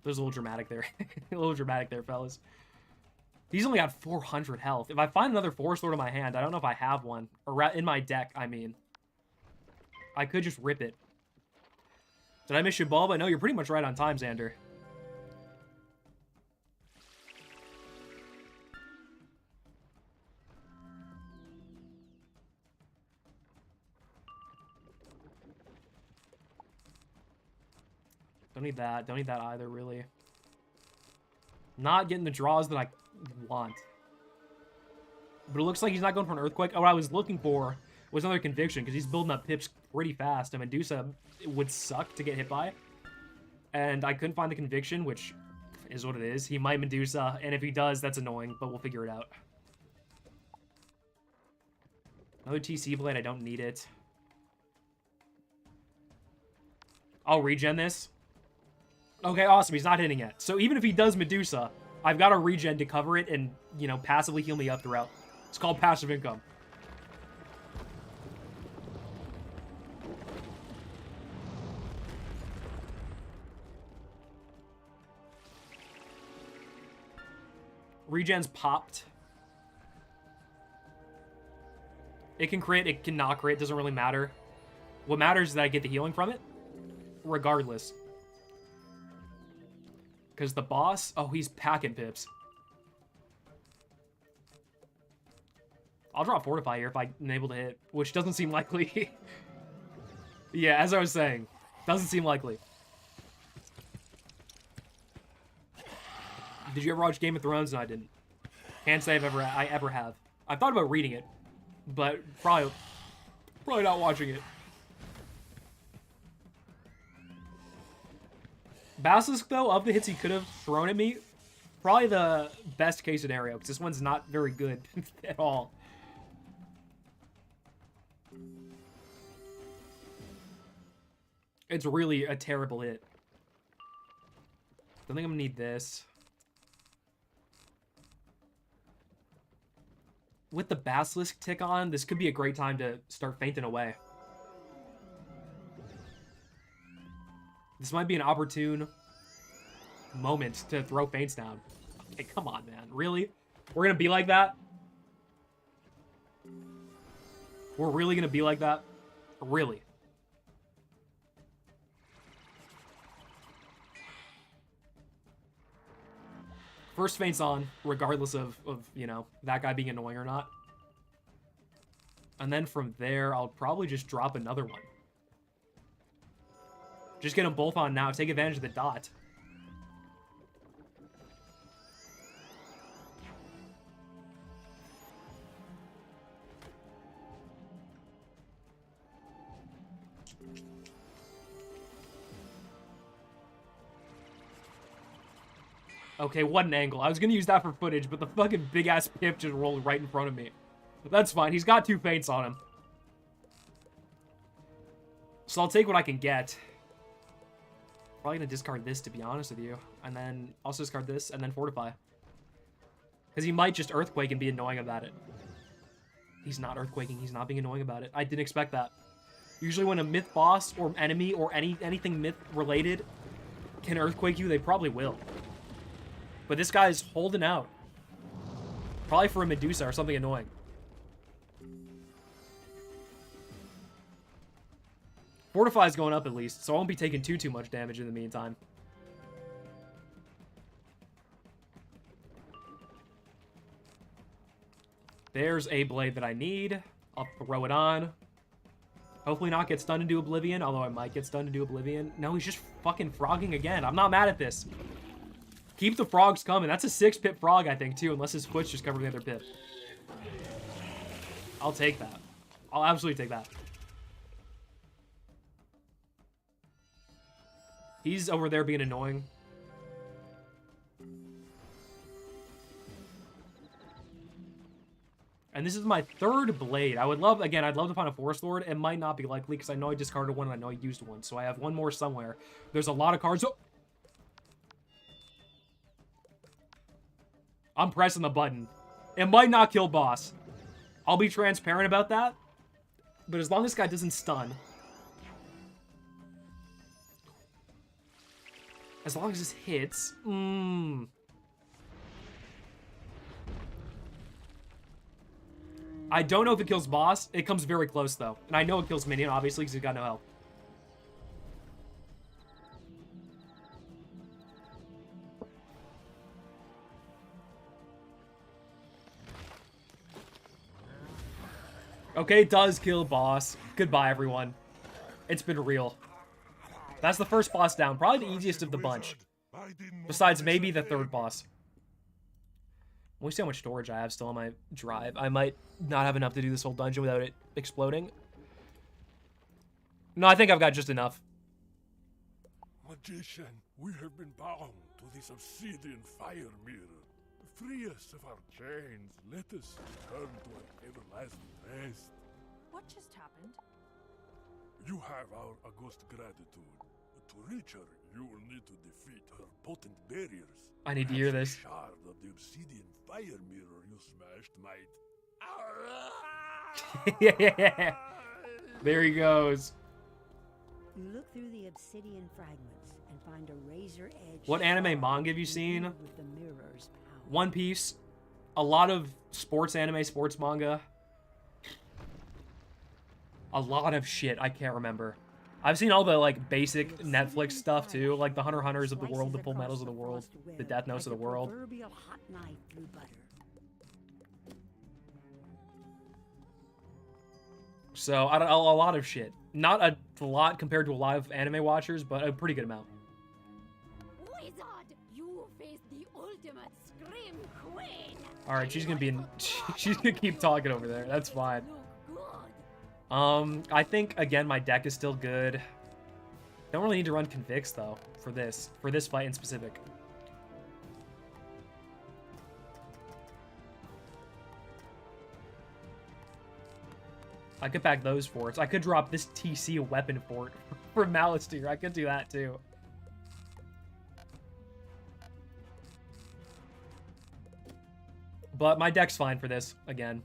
There's a little dramatic there. A little dramatic there, fellas. He's only got 400 health. If I find another Forest Lord in my hand, I don't know if I have one. Or in my deck, I mean. I could just rip it. Did I miss Xibalba? No, you're pretty much right on time, Xander. Don't need that. Don't need that either, really. Not getting the draws that I want. But it looks like he's not going for an Earthquake. Oh, what I was looking for was another Conviction, because he's building up pips pretty fast, and Medusa would suck to get hit by. And I couldn't find the Conviction, which is what it is. He might Medusa, and if he does, that's annoying, but we'll figure it out. Another TC Blade, I don't need it. I'll regen this. Okay, awesome, he's not hitting yet. So even if he does Medusa, I've got a regen to cover it and, you know, passively heal me up throughout. It's called passive income. Regen's popped. It can crit, it can not crit, doesn't really matter. What matters is that I get the healing from it, regardless. Because the boss, oh, he's packing pips. I'll draw Fortify here if I'm able to hit, which doesn't seem likely. Yeah, as I was saying, doesn't seem likely. Did you ever watch Game of Thrones? No, I didn't. Can't say I ever have. I've thought about reading it, but probably not watching it. Basilisk, though, of the hits he could have thrown at me, probably the best case scenario, because this one's not very good at all. It's really a terrible hit. Don't think I'm gonna need this. With the Basilisk tick on, this could be a great time to start fainting away. This might be an opportune moment to throw feints down. Okay, come on, man. Really? We're gonna be like that? We're really gonna be like that? Really? First feint's on, regardless of, you know, that guy being annoying or not. And then from there, I'll probably just drop another one. Just get them both on now. Take advantage of the dot. Okay, what an angle. I was going to use that for footage, but the fucking big-ass pip just rolled right in front of me. But that's fine. He's got 2 feints on him. So I'll take what I can get. Probably going to discard this, to be honest with you. And then also discard this, and then Fortify. Because he might just Earthquake and be annoying about it. He's not Earthquaking. He's not being annoying about it. I didn't expect that. Usually when a myth boss or enemy or anything myth-related can Earthquake you, they probably will. But this guy's holding out. Probably for a Medusa or something annoying. Fortify's going up at least, so I won't be taking too much damage in the meantime. There's a blade that I need. I'll throw it on. Hopefully not get stunned into Oblivion, although I might get stunned into Oblivion. No, he's just fucking frogging again. I'm not mad at this. Keep the frogs coming. That's a 6-pip frog, I think, too, unless his foot's just covering the other pip. I'll take that. I'll absolutely take that. He's over there being annoying. And this is my 3rd blade. I'd love to find a Forest Lord. It might not be likely, because I know I discarded one and I know I used one. So I have one more somewhere. There's a lot of cards. Oh! I'm pressing the button. It might not kill boss. I'll be transparent about that. But as long as this guy doesn't stun. As long as this hits. I don't know if it kills boss. It comes very close, though. And I know it kills minion, obviously, because he's got no health. Okay, it does kill boss. Goodbye, everyone. It's been real. That's the first boss down. Probably the easiest of the bunch. Besides maybe the third boss. We'll see how much storage I have still on my drive. I might not have enough to do this whole dungeon without it exploding. No, I think I've got just enough. Magician, we have been bound to this obsidian fire mirror. Free us of our chains. Let us return to our everlasting rest. What just happened? You have our august gratitude. But to reach her, you will need to defeat her potent barriers. I need to hear this. The shard of the obsidian fire mirror you smashed might... Yeah. There he goes. You look through the obsidian fragments and find a razor edge. What anime manga have you seen? With the mirror's power. One Piece. A lot of sports anime, sports manga. A lot of shit I can't remember. I've seen all the like basic Netflix stuff too, like the Hunter x Hunters of the world, the Full Metals of the world, the Death Notes of the world. So a lot of shit. Not a lot compared to a lot of anime watchers, but a pretty good amount. Wizard, you face the ultimate Scream Queen. All right, she's gonna be in. She's gonna keep talking over there. That's fine. I think again my deck is still good. Don't really need to run Convicts though for this fight in specific. I could pack those forts. I could drop this TC weapon fort for Malister. I could do that too. But my deck's fine for this again.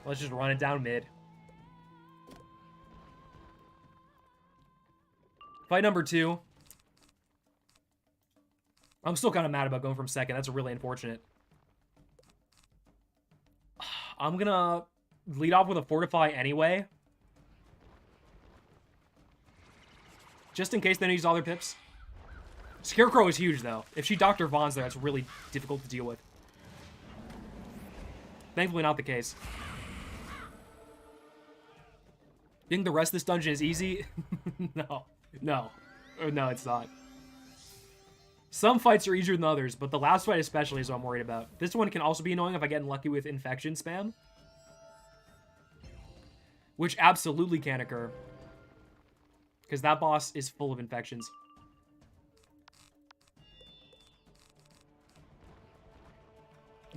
Let's just run it down mid. Fight number 2. I'm still kind of mad about going from second. That's really unfortunate. I'm gonna lead off with a Fortify anyway. Just in case they use all their pips. Scarecrow is huge, though. If she Dr. Von's there, that's really difficult to deal with. Thankfully not the case. Think the rest of this dungeon is easy? No. No. No, it's not. Some fights are easier than others, but the last fight especially is what I'm worried about. This one can also be annoying if I get lucky with infection spam. Which absolutely can occur. Because that boss is full of infections.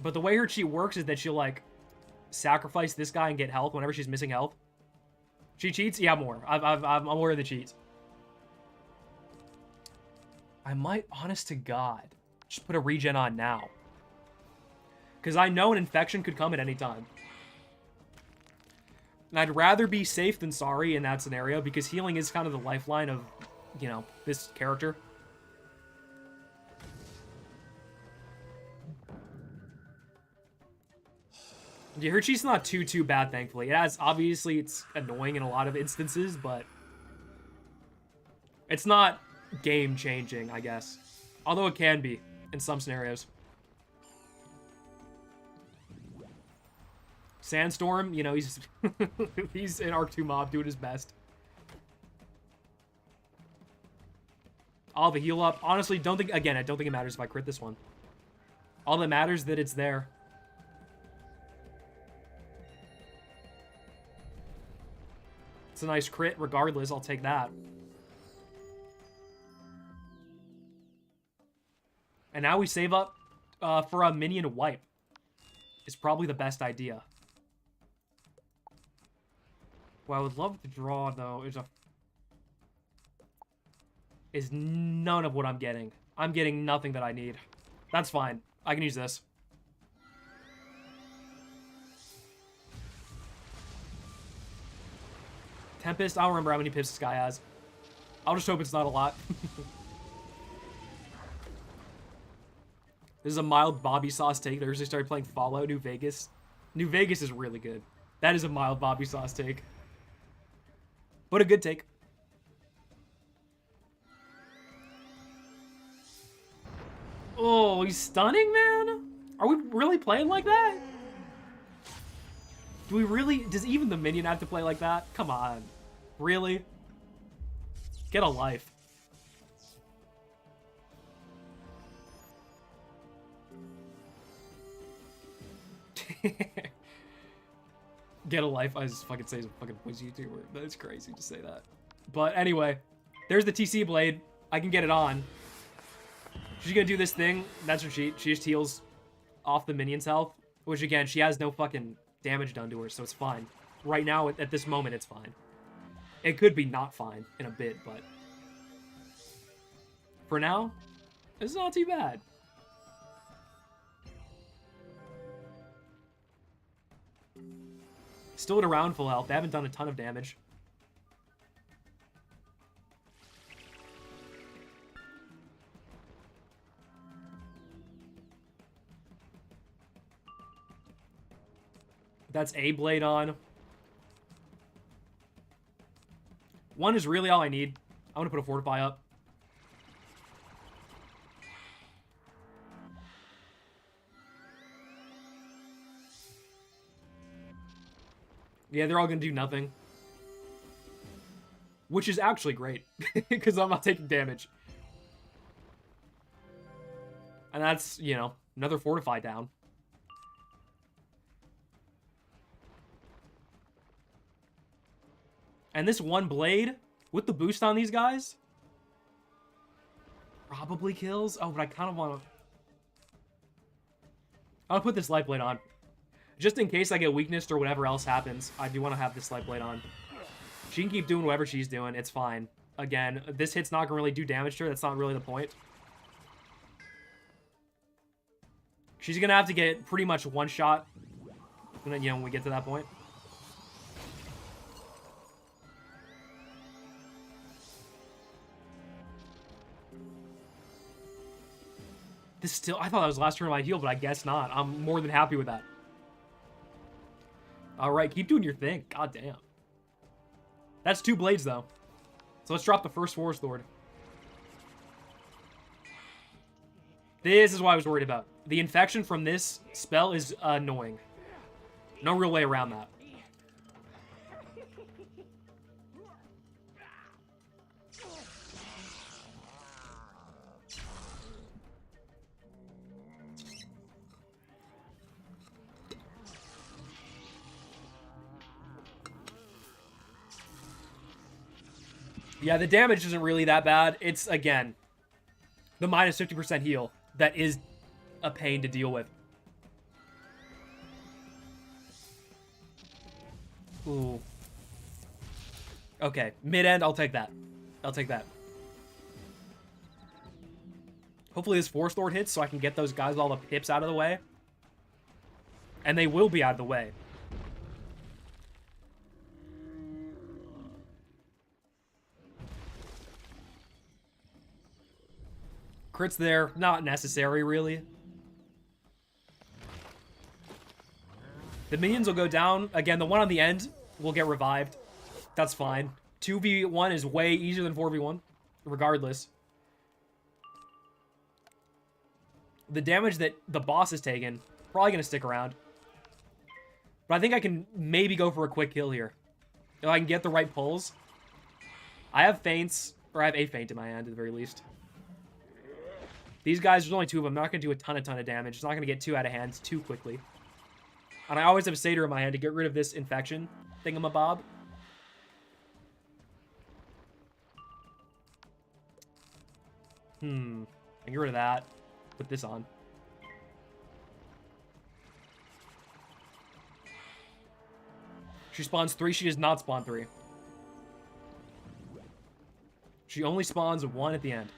But the way her cheat works is that she'll, like, sacrifice this guy and get health whenever she's missing health. She cheats? Yeah, more. I'm aware of the cheats. I might, honest to God, just put a regen on now. Because I know an infection could come at any time. And I'd rather be safe than sorry in that scenario, because healing is kind of the lifeline of, you know, this character. Yeah, her cheat's not too bad, thankfully. It has, obviously, it's annoying in a lot of instances, but it's not game-changing, I guess. Although it can be in some scenarios. Sandstorm, you know, he's he's an Arc 2 mob doing his best. I'll have a heal up. Honestly, I don't think it matters if I crit this one. All that matters is that it's there. It's a nice crit regardless. I'll take that. And now we save up for a minion wipe. It's probably the best idea. What I would love to draw, though, is none of what I'm getting. I'm getting nothing that I need. That's fine. I can use this. Tempest, I don't remember how many pips this guy has. I'll just hope it's not a lot. This is a mild Bobby sauce take. They started playing Fallout New Vegas New Vegas is really good. That is a mild Bobby Sauce take. But a good take. Oh, he's stunning, man? Are we really playing like that? Do we really... Does even the minion have to play like that? Come on. Really? Get a life. Get a life. I just fucking say he's a fucking voice YouTuber. That's crazy to say that. But anyway, there's the TC blade. I can get it on. She's gonna do this thing. That's her cheat. She just heals off the minion's health. Which again, she has no fucking damage done to her, so it's fine. Right now, at this moment, it's fine. It could be not fine in a bit, but... For now, it's not too bad. Still at around full health. They haven't done a ton of damage. That's a blade on. One is really all I need. I'm going to put a fortify up. Yeah, they're all going to do nothing. Which is actually great. Because I'm not taking damage. And that's, you know, another fortify down. And this one blade, with the boost on these guys, probably kills. Oh, but I kind of want to... I'll put this light blade on. Just in case I get weaknessed or whatever else happens, I do want to have this light blade on. She can keep doing whatever she's doing. It's fine. Again, this hit's not going to really do damage to her. That's not really the point. She's going to have to get pretty much one shot, you know, when we get to that point. This still... I thought that was the last turn of my heal, but I guess not. I'm more than happy with that. Alright, keep doing your thing. God damn. That's 2 blades, though. So let's drop the first Forest Lord. This is what I was worried about. The infection from this spell is annoying. No real way around that. Yeah, the damage isn't really that bad. It's, again, the minus 50% heal that is a pain to deal with. Ooh. Okay, mid-end, I'll take that. I'll take that. Hopefully this Force Lord hits so I can get those guys all the pips out of the way. And they will be out of the way. Crits there, not necessary, really. The minions will go down. Again, the one on the end will get revived. That's fine. 2v1 is way easier than 4v1, regardless. The damage that the boss has taken, probably going to stick around. But I think I can maybe go for a quick kill here. If I can get the right pulls. I have feints, or I have a feint in my hand at the very least. These guys, there's only 2 of them. I'm not going to do a ton of damage. It's not going to get too out of hand too quickly. And I always have Satyr in my hand to get rid of this infection thingamabob. I can get rid of that. Put this on. She spawns 3. She does not spawn 3. She only spawns 1 at the end.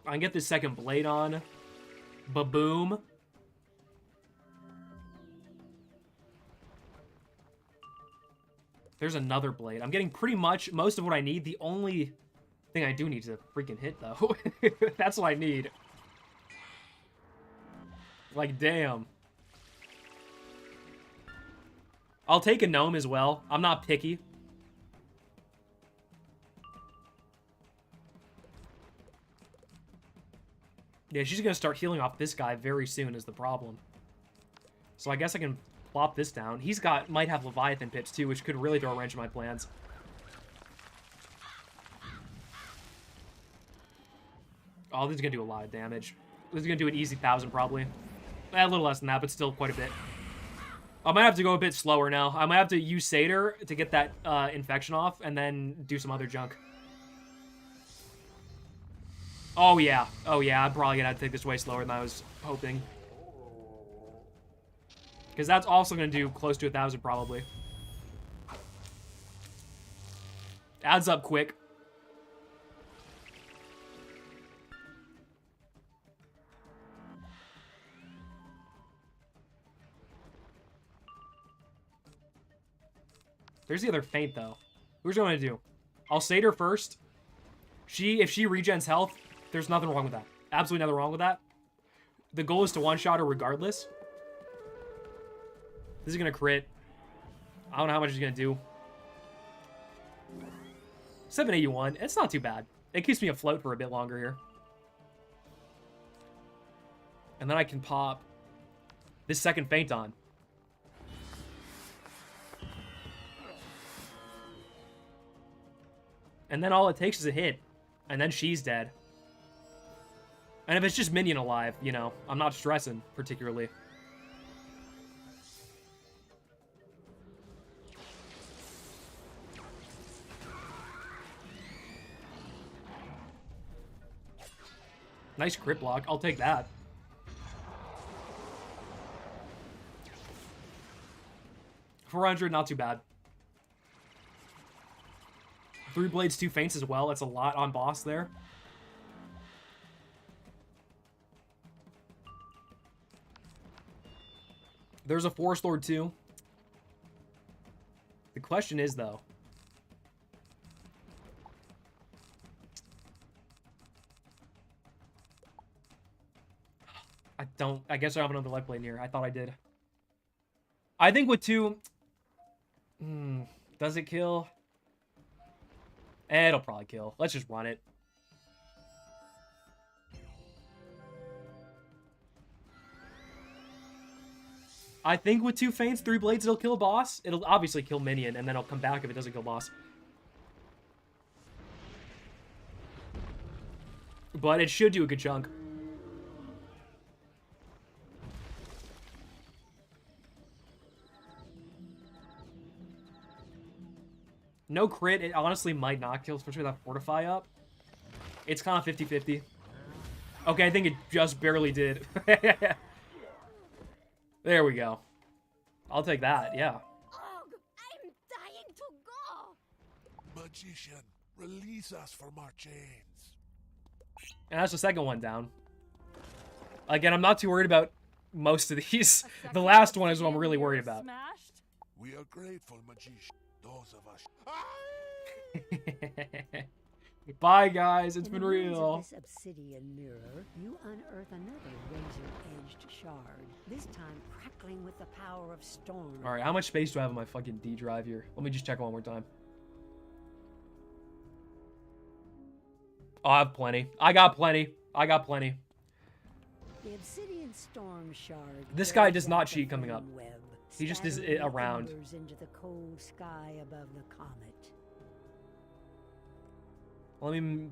I can get this second blade on. Ba-boom. There's another blade. I'm getting pretty much most of what I need. The only thing I do need is a freaking hit, though. That's what I need. Like, damn. I'll take a gnome as well. I'm not picky. Yeah, she's gonna start healing off this guy very soon is the problem. So I guess I can plop this down. He's might have Leviathan pips too, which could really throw a wrench in my plans. Oh, this is gonna do a lot of damage. This is gonna do an easy 1,000 probably. A little less than that, but still quite a bit. I might have to go a bit slower now. I might have to use Satyr to get that infection off, and then do some other junk. Oh yeah, I'm probably gonna have to take this way slower than I was hoping. Because that's also gonna do close to 1,000 probably. Adds up quick. There's the other feint, though. Here's what I'm gonna do. I'll Satyr first. If she regens health, there's nothing wrong with that. Absolutely nothing wrong with that. The goal is to one-shot her regardless. This is gonna crit. I don't know how much it's gonna do. 781. It's not too bad. It keeps me afloat for a bit longer here. And then I can pop this second feint on. And then all it takes is a hit. And then she's dead. And if it's just minion alive, you know, I'm not stressing particularly. Nice crit block. I'll take that. $400, not too bad. 3 blades, 2 feints as well. That's a lot on boss there. There's a Forest Lord too. The question is, though, I guess I have another life blade near. I thought I did. I think with 2... does it kill? It'll probably kill. Let's just run it. I think with 2 feints, 3 blades, it'll kill boss. It'll obviously kill minion, and then it'll come back if it doesn't kill boss. But it should do a good chunk. No crit, it honestly might not kill, especially with that Fortify up. It's kind of 50-50. Okay, I think it just barely did. There we go. I'll take that, yeah. Ugh, I'm dying to go. Magician, release us from our chains. And that's the second one down. Again, I'm not too worried about most of these. The last one is what I'm really worried about. Smashed? We are grateful, magician. Those of us. Bye, guys. It's In been the ruins real. of this obsidian mirror, you unearth another razor-edged shard. This time crackling with the power of storm. All right, how much space do I have on my fucking D drive here? Let me just check one more time. Oh, I have plenty. I got plenty. I got plenty. The obsidian storm shard. This guy curves does like not a cheat coming up. flame web, He just is scattering around. embers into the cold sky above the comet. Let me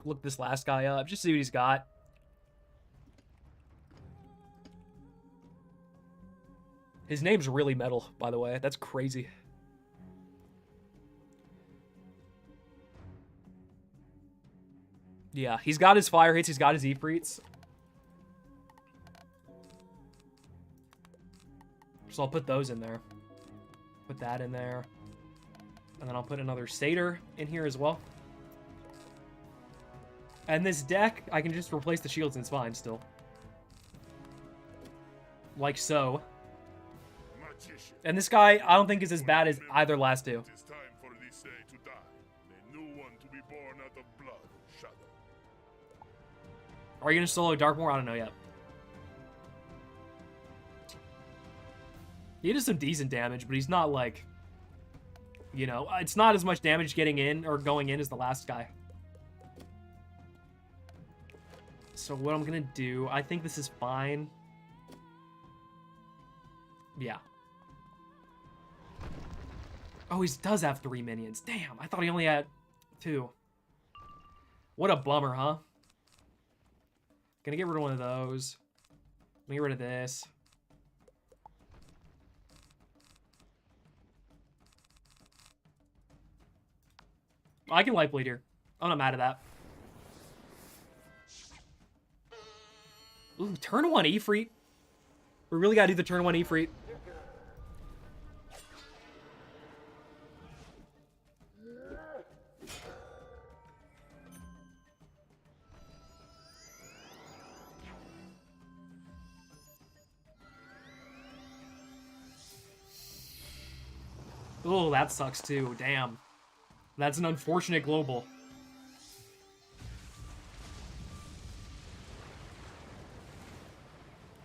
look this last guy up. Just see what he's got. His name's really metal, by the way. That's crazy. Yeah, he's got his fire hits. He's got his Ifrits. So I'll put those in there. Put that in there. And then I'll put another Satyr in here as well. And this deck, I can just replace the shields and it's fine still. Like so. magician. And this guy, I don't think is as bad as either last two. It is time for this day to die. A new one to be born out of blood, Shadow. Are you gonna solo Darkmoor? I don't know yet. He does some decent damage, but he's not like, you know, it's not as much damage getting in or going in as the last guy. So what I'm gonna do, I think this is fine. Yeah. Oh, he does have 3 minions. Damn, I thought he only had 2. What a bummer, huh? Gonna get rid of one of those. Gonna get rid of this. I can light bleed here. I'm not mad at that. Ooh, turn 1 Ifrit. We really gotta do the turn 1 Ifrit. Oh, that sucks too. Damn. That's an unfortunate global.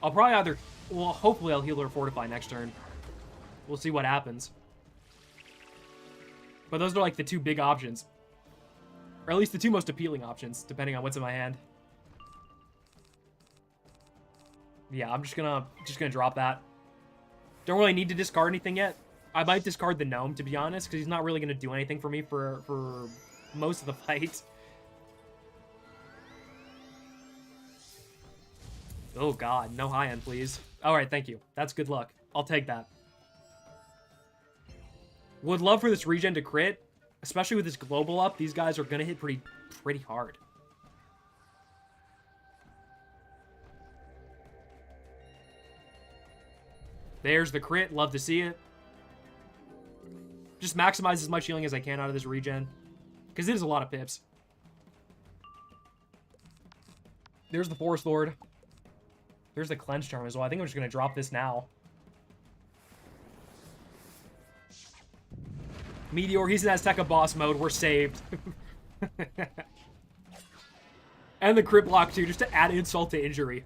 I'll probably either... Well, hopefully I'll heal or fortify next turn. We'll see what happens. But those are like the 2 big options. Or at least the 2 most appealing options, depending on what's in my hand. Yeah, I'm just gonna drop that. Don't really need to discard anything yet. I might discard the gnome, to be honest, because he's not really gonna do anything for me for most of the fight. Oh god, no high end, please. Alright, thank you. That's good luck. I'll take that. Would love for this regen to crit, especially with this global up. These guys are gonna hit pretty hard. There's the crit. Love to see it. Just maximize as much healing as I can out of this regen, because it is a lot of pips. There's the Forest Lord. There's the Cleanse Charm as well. I think I'm just going to drop this now. Meteor, he's in Azteca boss mode. We're saved. And the crit block too, just to add insult to injury.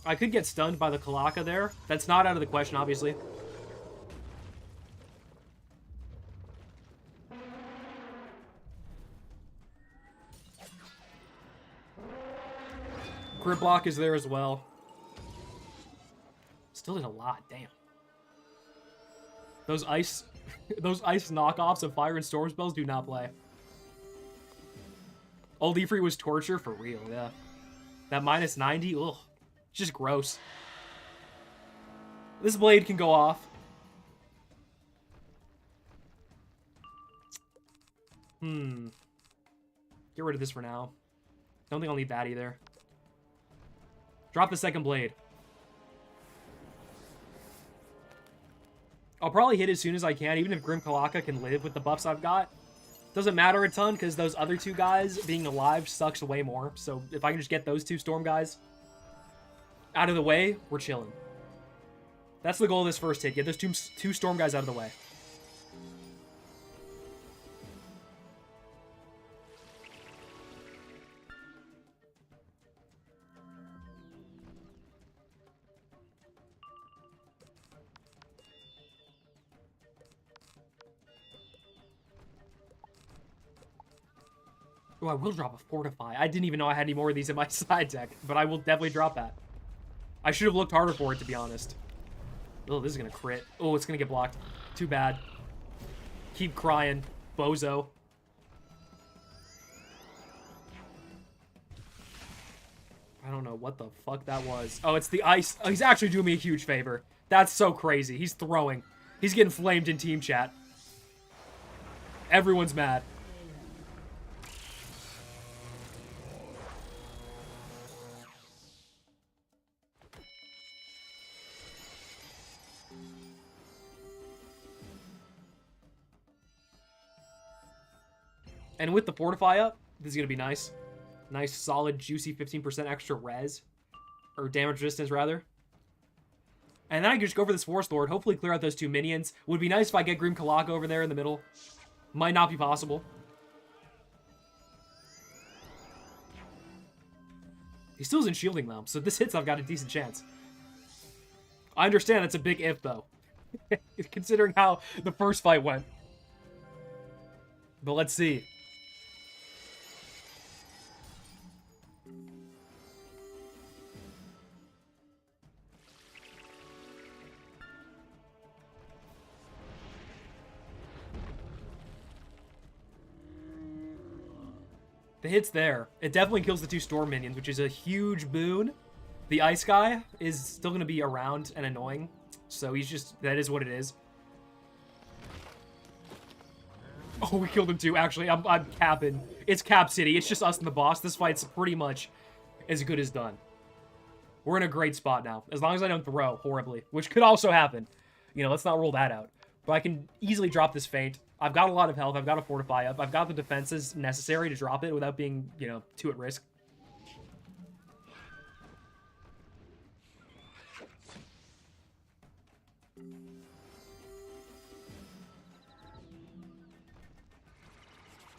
I could get stunned by the Kalaka there. That's not out of the question, obviously. Crit block is there as well. Still did a lot, damn. Those ice knockoffs of fire and storm spells do not play. Old Ifrit was torture for real, yeah. That minus 90, ugh. It's just gross. This blade can go off. Get rid of this for now. Don't think I'll need that either. Drop the second blade. I'll probably hit as soon as I can, even if Grim Kalaka can live with the buffs I've got. Doesn't matter a ton, because those other 2 guys being alive sucks way more. So if I can just get those 2 Storm guys out of the way, we're chilling. That's the goal of this first hit. Get those two Storm guys out of the way. Oh, I will drop a Fortify. I didn't even know I had any more of these in my side deck, but I will definitely drop that. I should have looked harder for it, to be honest. Oh, this is going to crit. Oh, it's going to get blocked. Too bad. Keep crying, bozo. I don't know what the fuck that was. Oh, it's the ice. Oh, he's actually doing me a huge favor. That's so crazy. He's throwing. He's getting flamed in team chat. Everyone's mad. And with the Fortify up, this is going to be nice. Nice, solid, juicy 15% extra res. Or damage resistance, rather. And then I can just go for this Forest Lord. Hopefully clear out those 2 minions. Would be nice if I get Grim Kalak over there in the middle. Might not be possible. He still isn't shielding them, so if this hits, I've got a decent chance. I understand that's a big if, though. Considering how the first fight went. But let's see. The hit's there. It definitely kills the 2 storm minions, which is a huge boon. The ice guy is still going to be around and annoying. So he's just... that is what it is. Oh, we killed him too. Actually, I'm capping. It's Cap City. It's just us and the boss. This fight's pretty much as good as done. We're in a great spot now. As long as I don't throw horribly. Which could also happen. You know, let's not rule that out. But I can easily drop this feint. I've got a lot of health. I've got a fortify up. I've got the defenses necessary to drop it without being, you know, too at risk.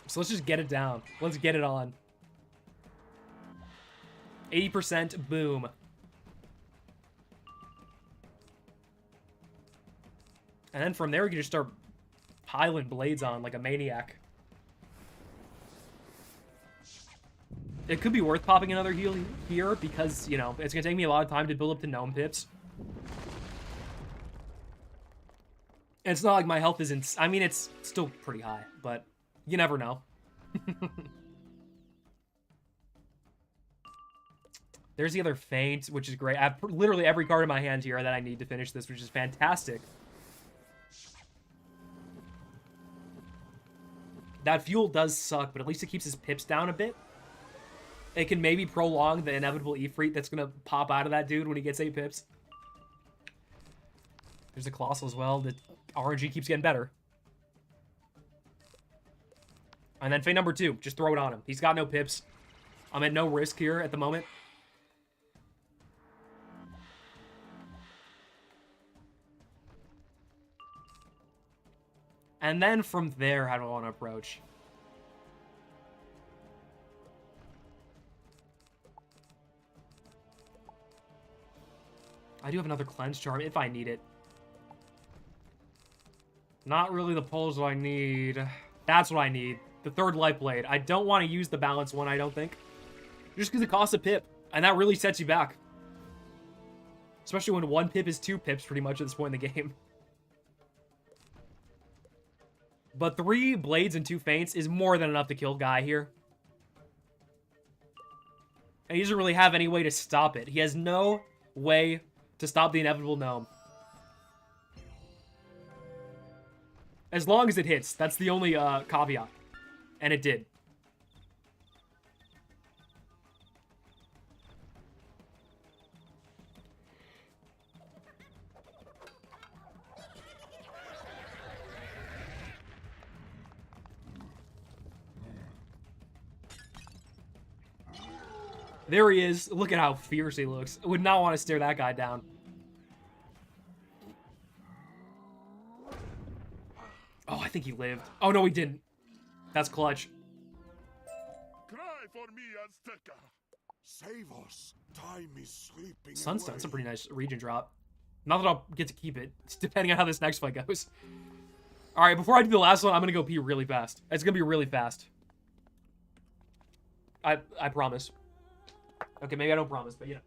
So let's just get it down. Let's get it on. 80%, boom. And then from there, we can just start piling blades on like a maniac. It could be worth popping another heal here because, you know, it's going to take me a lot of time to build up the gnome pips. And it's not like my health isn't... I mean, it's still pretty high, but you never know. There's the other feint, which is great. I have literally every card in my hand here that I need to finish this, which is fantastic. That fuel does suck, but at least it keeps his pips down a bit. It can maybe prolong the inevitable Ifrit that's going to pop out of that dude when he gets 8 pips. There's a Colossal as well. The RNG keeps getting better. And then feint number 2. Just throw it on him. He's got no pips. I'm at no risk here at the moment. And then from there, how do I want to approach? I do have another Cleanse Charm if I need it. Not really the pulls that I need. That's what I need. The 3rd Life Blade. I don't want to use the Balance one, I don't think. Just because it costs a pip. And that really sets you back. Especially when 1 pip is 2 pips pretty much at this point in the game. But 3 blades and 2 feints is more than enough to kill Guy here. And he doesn't really have any way to stop it. He has no way to stop the inevitable gnome. As long as it hits. That's the only caveat. And it did. There he is. Look at how fierce he looks. I would not want to stare that guy down. Oh, I think he lived. Oh, no, he didn't. That's clutch. Cry for me, Azteca. Save us. Time is sleeping. Sunstun's a pretty nice region drop. Not that I'll get to keep it, depending on how this next fight goes. All right, before I do the last one, I'm going to go pee really fast. It's going to be really fast. I promise. Okay, maybe I don't promise, but you know.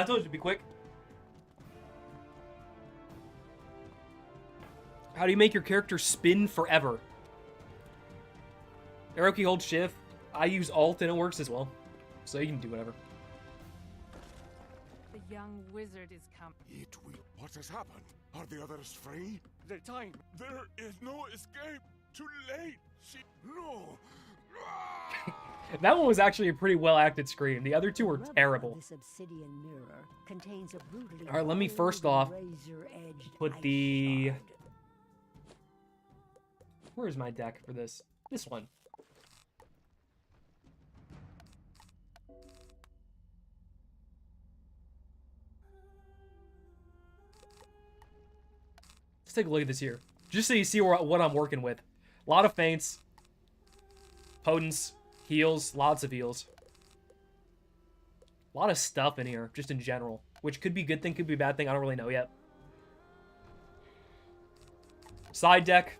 I told you to be quick. How do you make your character spin forever? Arrow key, hold shift. I use alt and it works as well. So you can do whatever. The young wizard is coming. It will. What has happened? Are the others free? The time. There is no escape. Too late. She. No. That one was actually a pretty well acted scream. The other two were terrible. This obsidian mirror contains a brutally All right, let me first off put the. Where's my deck for this? This one. Let's take a look at this here. Just so you see what I'm working with. A lot of feints. Potence. Heals. Lots of heals. A lot of stuff in here, just in general. Which could be a good thing, could be a bad thing. I don't really know yet. Side deck.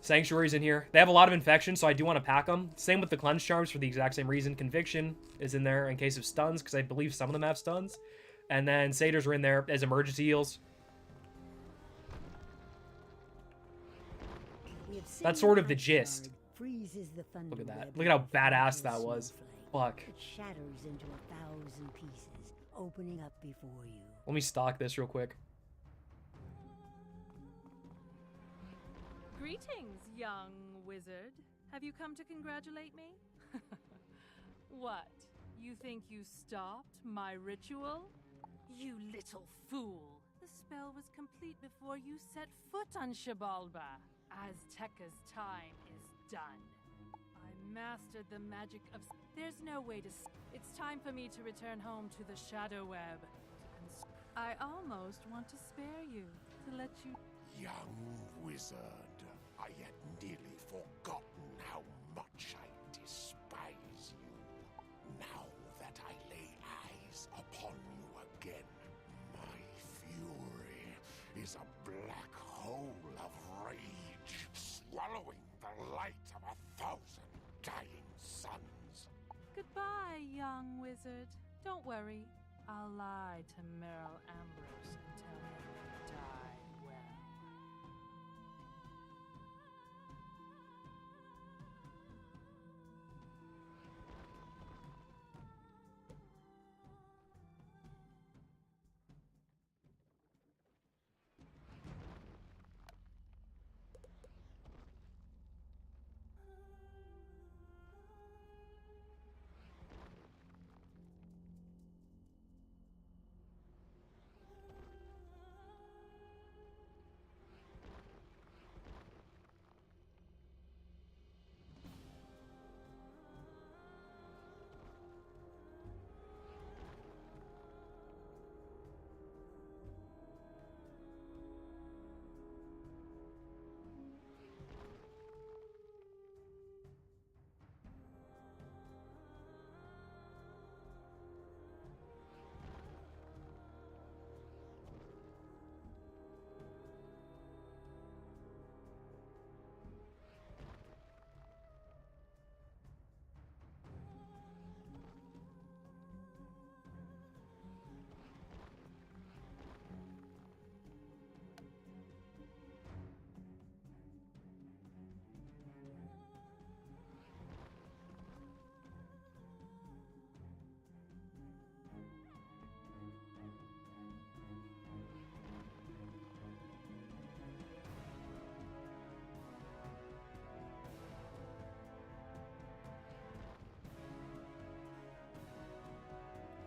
Sanctuary's in here. They have a lot of infection, so I do want to pack them. Same with the cleanse charms for the exact same reason. Conviction is in there in case of stuns, because I believe some of them have stuns. And then satyrs are in there as emergency heals. That's sort of the gist. Look at that. Look at how badass that was. Fuck. It shatters into 1,000 pieces, opening up before you. Let me stock this real quick. Greetings, young wizard. Have you come to congratulate me? What? You think you stopped my ritual? You little fool. The spell was complete before you set foot on Xiabalba. Azteca's time is done. I mastered the magic of... There's no way to... It's time for me to return home to the Shadow Web. I almost want to spare you, to let you... Young wizard, I had nearly forgotten how much I despise you. Now that I lay eyes upon you again, my fury is a black hole of rage, swallowing the light of 1,000 dying suns. Goodbye, young wizard. Don't worry. I'll lie to Meryl Ambrose and tell him you died well.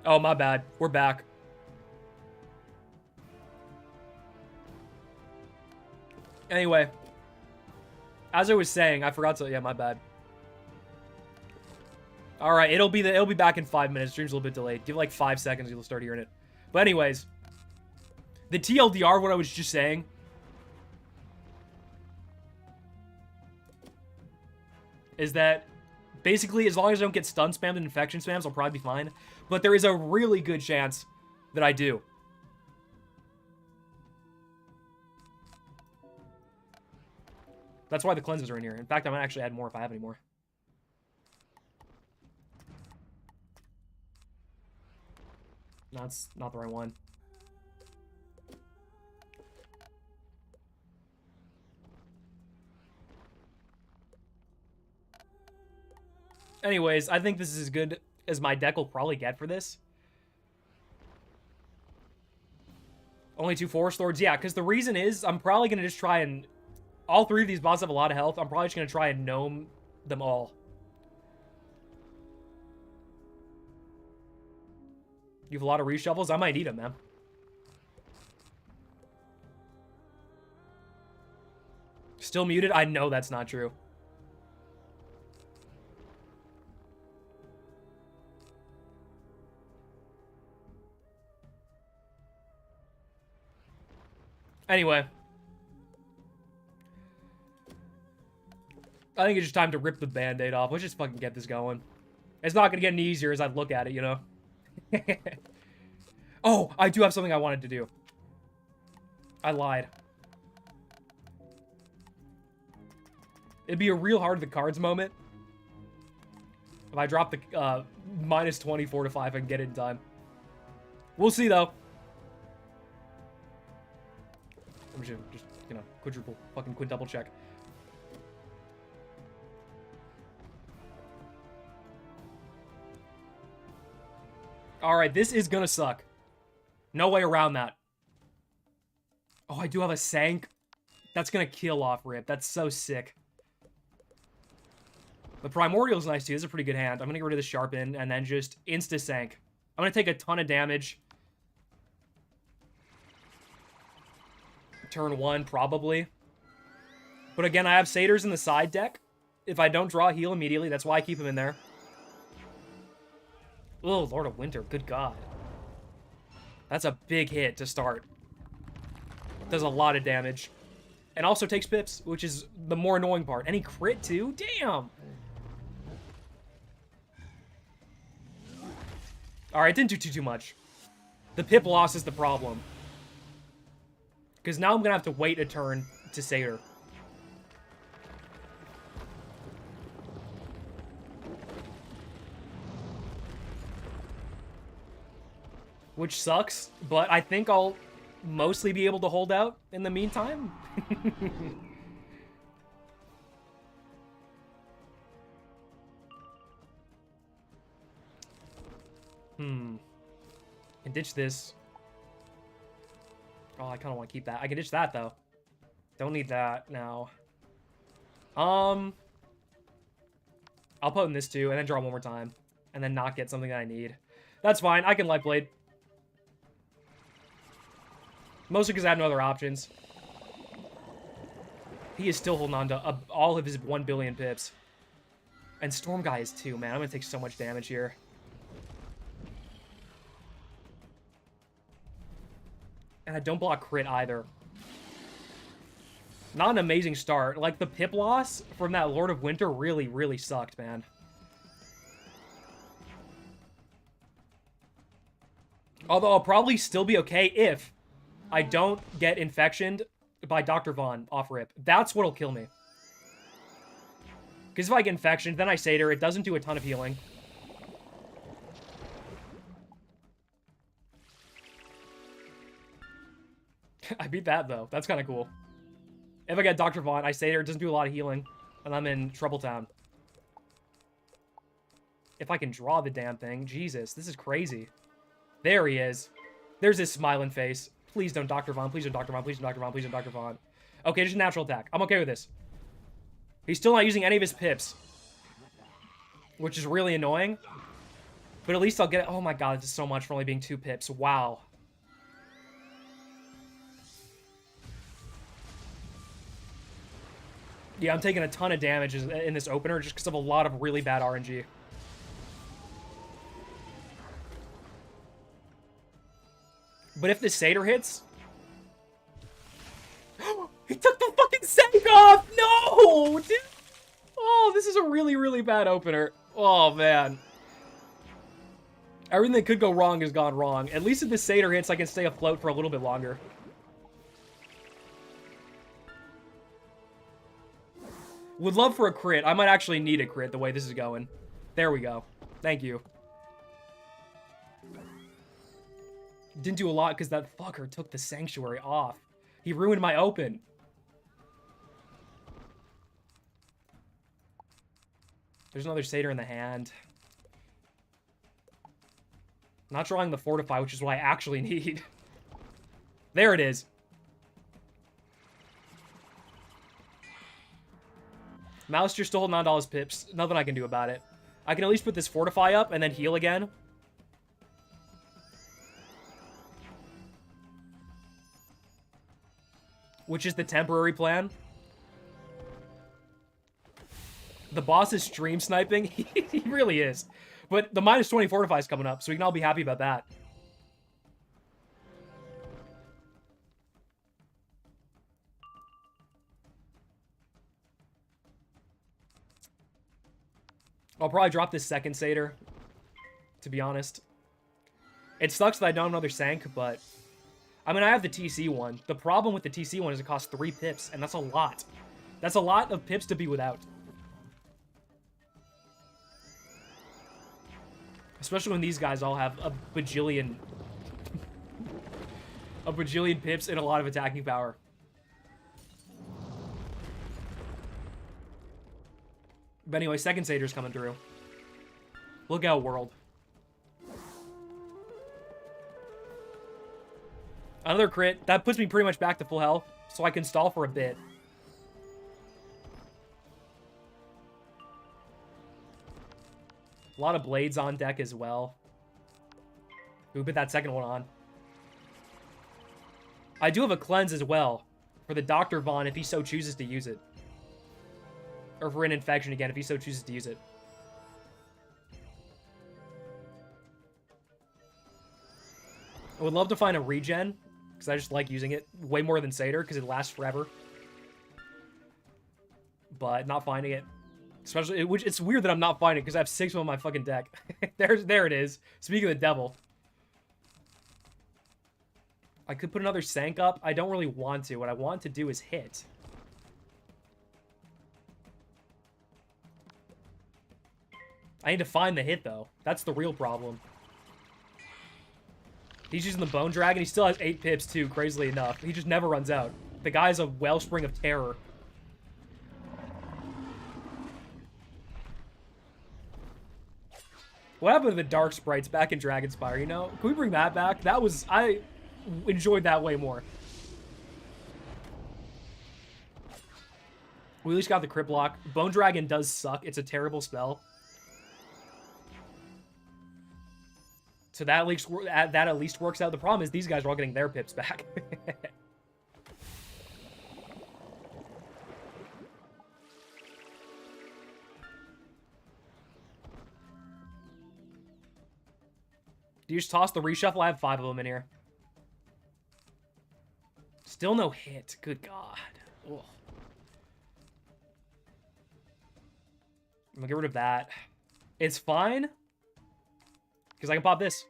Oh, my bad. We're back. Anyway. As I was saying, I forgot to... Yeah, my bad. Alright, it'll be back in 5 minutes. Stream's a little bit delayed. Give it like 5 seconds, you'll start hearing it. But anyways. The TLDR, what I was just saying... is that... basically, as long as I don't get stun spammed and infection spams, I'll probably be fine. But there is a really good chance that I do. That's why the cleanses are in here. In fact, I might actually add more if I have any more. No, that's not the right one. Anyways, I think this is as good as my deck will probably get for this. Only 2 Forest Lords? Yeah, because the reason is I'm probably going to just try and... All 3 of these bosses have a lot of health. I'm probably just going to try and gnome them all. You have a lot of reshuffles? I might need them, man. Still muted? I know that's not true. Anyway. I think it's just time to rip the Band-Aid off. Let's just fucking get this going. It's not gonna get any easier as I look at it, you know? Oh, I do have something I wanted to do. I lied. It'd be a real hard the cards moment. If I drop the minus 20 fortify if I can get it in time. We'll see, though. I'm just, you know, quadruple, fucking quintuple check. Alright, this is gonna suck. No way around that. Oh, I do have a Sank. That's gonna kill off Rip. That's so sick. The Primordial's nice too. This is a pretty good hand. I'm gonna get rid of the Sharpen and then just insta-Sank. I'm gonna take a ton of damage. Turn 1, probably. But again, I have Satyrs in the side deck. If I don't draw heal immediately, that's why I keep him in there. Oh, Lord of Winter, good God. That's a big hit to start. Does a lot of damage. And also takes pips, which is the more annoying part. And he crit too? Damn! Alright, didn't do too much. The pip loss is the problem. Because now I'm going to have to wait a turn to Satyr. Which sucks, but I think I'll mostly be able to hold out in the meantime. Can ditch this. Oh, I kind of want to keep that. I can ditch that, though. Don't need that now. I'll put in this, too, and then draw one more time. And then not get something that I need. That's fine. I can Light Blade. Mostly because I have no other options. He is still holding on to all of his 1 billion pips. And Storm Guy is too, man. I'm going to take so much damage here. And I don't block crit either. Not an amazing start. Like, the pip loss from that Lord of Winter really, really sucked, man. Although I'll probably still be okay if I don't get infectioned by Dr. Vaughn off rip. That's what'll kill me. Because if I get infectioned, then I Satyr. It doesn't do a ton of healing. I beat that, though. That's kind of cool. If I get Dr. Vaughn, I Satyr. It doesn't do a lot of healing. And I'm in Trouble Town. If I can draw the damn thing. Jesus, this is crazy. There he is. There's his smiling face. Please don't Dr. Vaughn. Please don't Dr. Vaughn. Please don't Dr. Vaughn. Please don't Dr. Vaughn. Okay, just a natural attack. I'm okay with this. He's still not using any of his pips. Which is really annoying. But at least I'll get it. Oh my god, this is so much for only being 2 pips. Wow. Yeah, I'm taking a ton of damage in this opener just because of a lot of really bad RNG. But if the Satyr hits... He took the fucking Sank off! No! Dude. Oh, this is a really, really bad opener. Oh, man. Everything that could go wrong has gone wrong. At least if the Satyr hits, I can stay afloat for a little bit longer. Would love for a crit. I might actually need a crit the way this is going. There we go. Thank you. Didn't do a lot because that fucker took the sanctuary off. He ruined my open. There's another satyr in the hand. Not drawing the fortify, which is what I actually need. There it is. Mouster still holding on to all his pips. Nothing I can do about it. I can at least put this fortify up and then heal again. Which is the temporary plan. The boss is stream sniping. He really is. But the minus 20 fortify is coming up, so we can all be happy about that. I'll probably drop this second satyr, to be honest. It sucks that I don't have another Sank, but... I mean, I have the TC one. The problem with the TC one is it costs 3 pips, and that's a lot. That's a lot of pips to be without. Especially when these guys all have a bajillion... a bajillion pips and a lot of attacking power. But anyway, second satyr's coming through. Look out, world. Another crit. That puts me pretty much back to full health, so I can stall for a bit. A lot of blades on deck as well. We put that second one on. I do have a cleanse as well for the Dr. Vaughn if he so chooses to use it. Or for an infection again if he so chooses to use it. I would love to find a regen, because I just like using it way more than Satyr, because it lasts forever. But not finding it. Especially, which it's weird that I'm not finding it, because I have 6 on my fucking deck. There it is. Speaking of the devil. I could put another Sank up. I don't really want to. What I want to do is hit. I need to find the hit, though. That's the real problem. He's using the Bone Dragon. He still has 8 pips, too, crazily enough. He just never runs out. The guy's a wellspring of terror. What happened to the Dark Sprites back in Dragonspire, you know? Can we bring that back? That was... I enjoyed that way more. We at least got the crit block. Bone Dragon does suck. It's a terrible spell. So that at least works out. The problem is these guys are all getting their pips back. Do you just toss the reshuffle? I have 5 of them in here. Still no hit. Good God. Ugh. I'm gonna get rid of that. It's fine. Because I can pop this.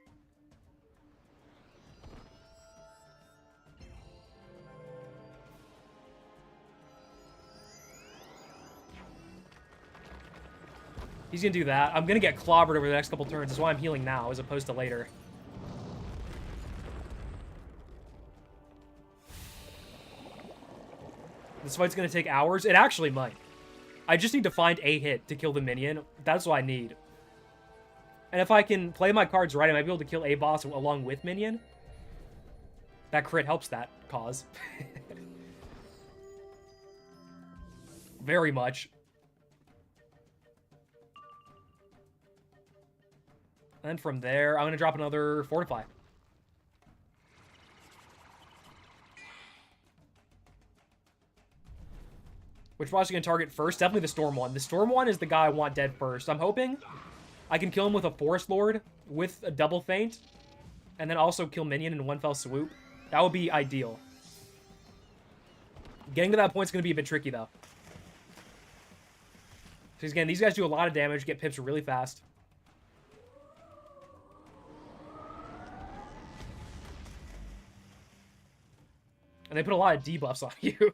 He's going to do that. I'm going to get clobbered over the next couple turns. That's why I'm healing now as opposed to later. This fight's going to take hours. It actually might. I just need to find a hit to kill the minion. That's what I need. And if I can play my cards right, I might be able to kill a boss along with minion. That crit helps that cause. Very much. And from there, I'm going to drop another Fortify. Which boss are you going to target first? Definitely the Storm one. The Storm one is the guy I want dead first. I'm hoping I can kill him with a Forest Lord with a double feint. And then also kill minion in one fell swoop. That would be ideal. Getting to that point is going to be a bit tricky, though. Because, again, these guys do a lot of damage, get pips really fast. And they put a lot of debuffs on you.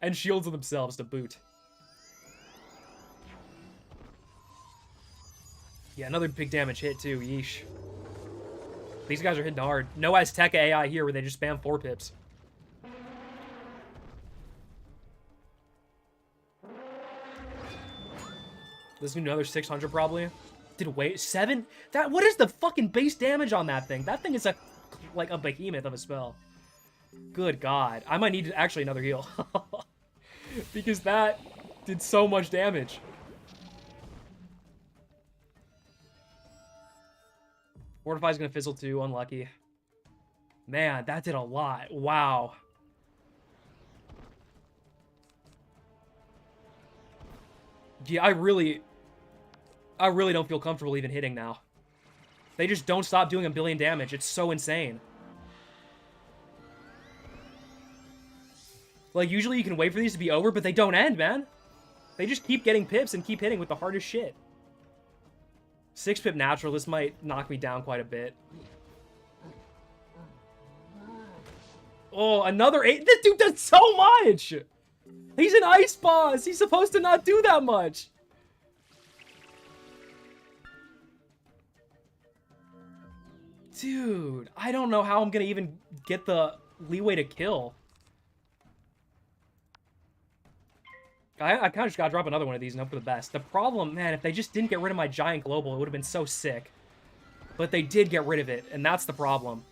And shields on themselves to boot. Yeah, another big damage hit, too. Yeesh. These guys are hitting hard. No Azteca AI here where they just spam 4 pips. This is another 600 probably. Did wait 7? That what is the fucking base damage on that thing? That thing is like a behemoth of a spell. Good God, I might need actually another heal because that did so much damage. Fortify's gonna fizzle too. Unlucky. Man, that did a lot. Wow. Yeah, I really don't feel comfortable even hitting now. They just don't stop doing a billion damage. It's so insane. Like, usually you can wait for these to be over, but they don't end, man. They just keep getting pips and keep hitting with the hardest shit. 6 pip natural. This might knock me down quite a bit. Oh, another 8. This dude does so much! He's an ice boss. He's supposed to not do that much. Dude, I don't know how I'm gonna even get the leeway to kill. I kind of just gotta drop another one of these and hope for the best. The problem, man, if they just didn't get rid of my giant global, it would have been so sick. But they did get rid of it, and that's the problem.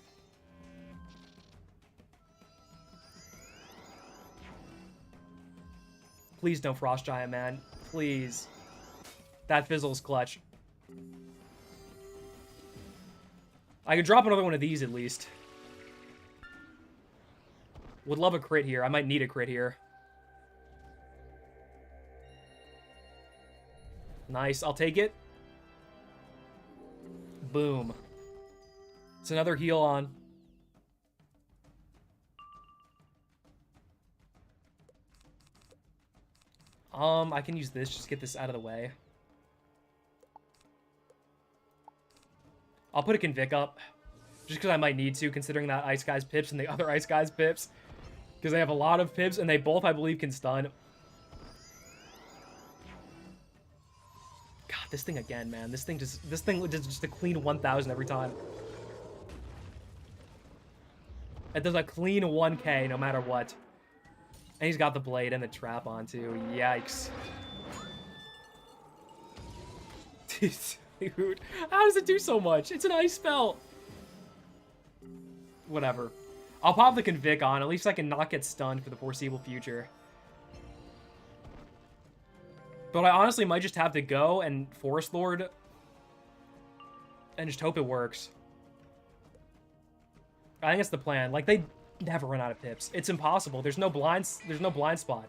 Please don't Frost Giant, man. Please. That fizzle's clutch. I could drop another one of these at least. Would love a crit here. I might need a crit here. Nice. I'll take it. Boom. It's another heal on. I can use this. Just get this out of the way. I'll put a Convict up. Just because I might need to, considering that Ice Guy's pips and the other Ice Guy's pips. Because they have a lot of pips, and they both, I believe, can stun. God, this thing again, man. This thing does just a clean 1,000 every time. It does a clean 1k no matter what. And he's got the blade and the trap on too. Yikes. Dude, how does it do so much? It's an ice spell. Whatever. I'll pop the Convict on. At least I can not get stunned for the foreseeable future. But I honestly might just have to go and Forest Lord and just hope it works. I think that's the plan. Like, they never run out of pips. It's impossible. There's no blind spot.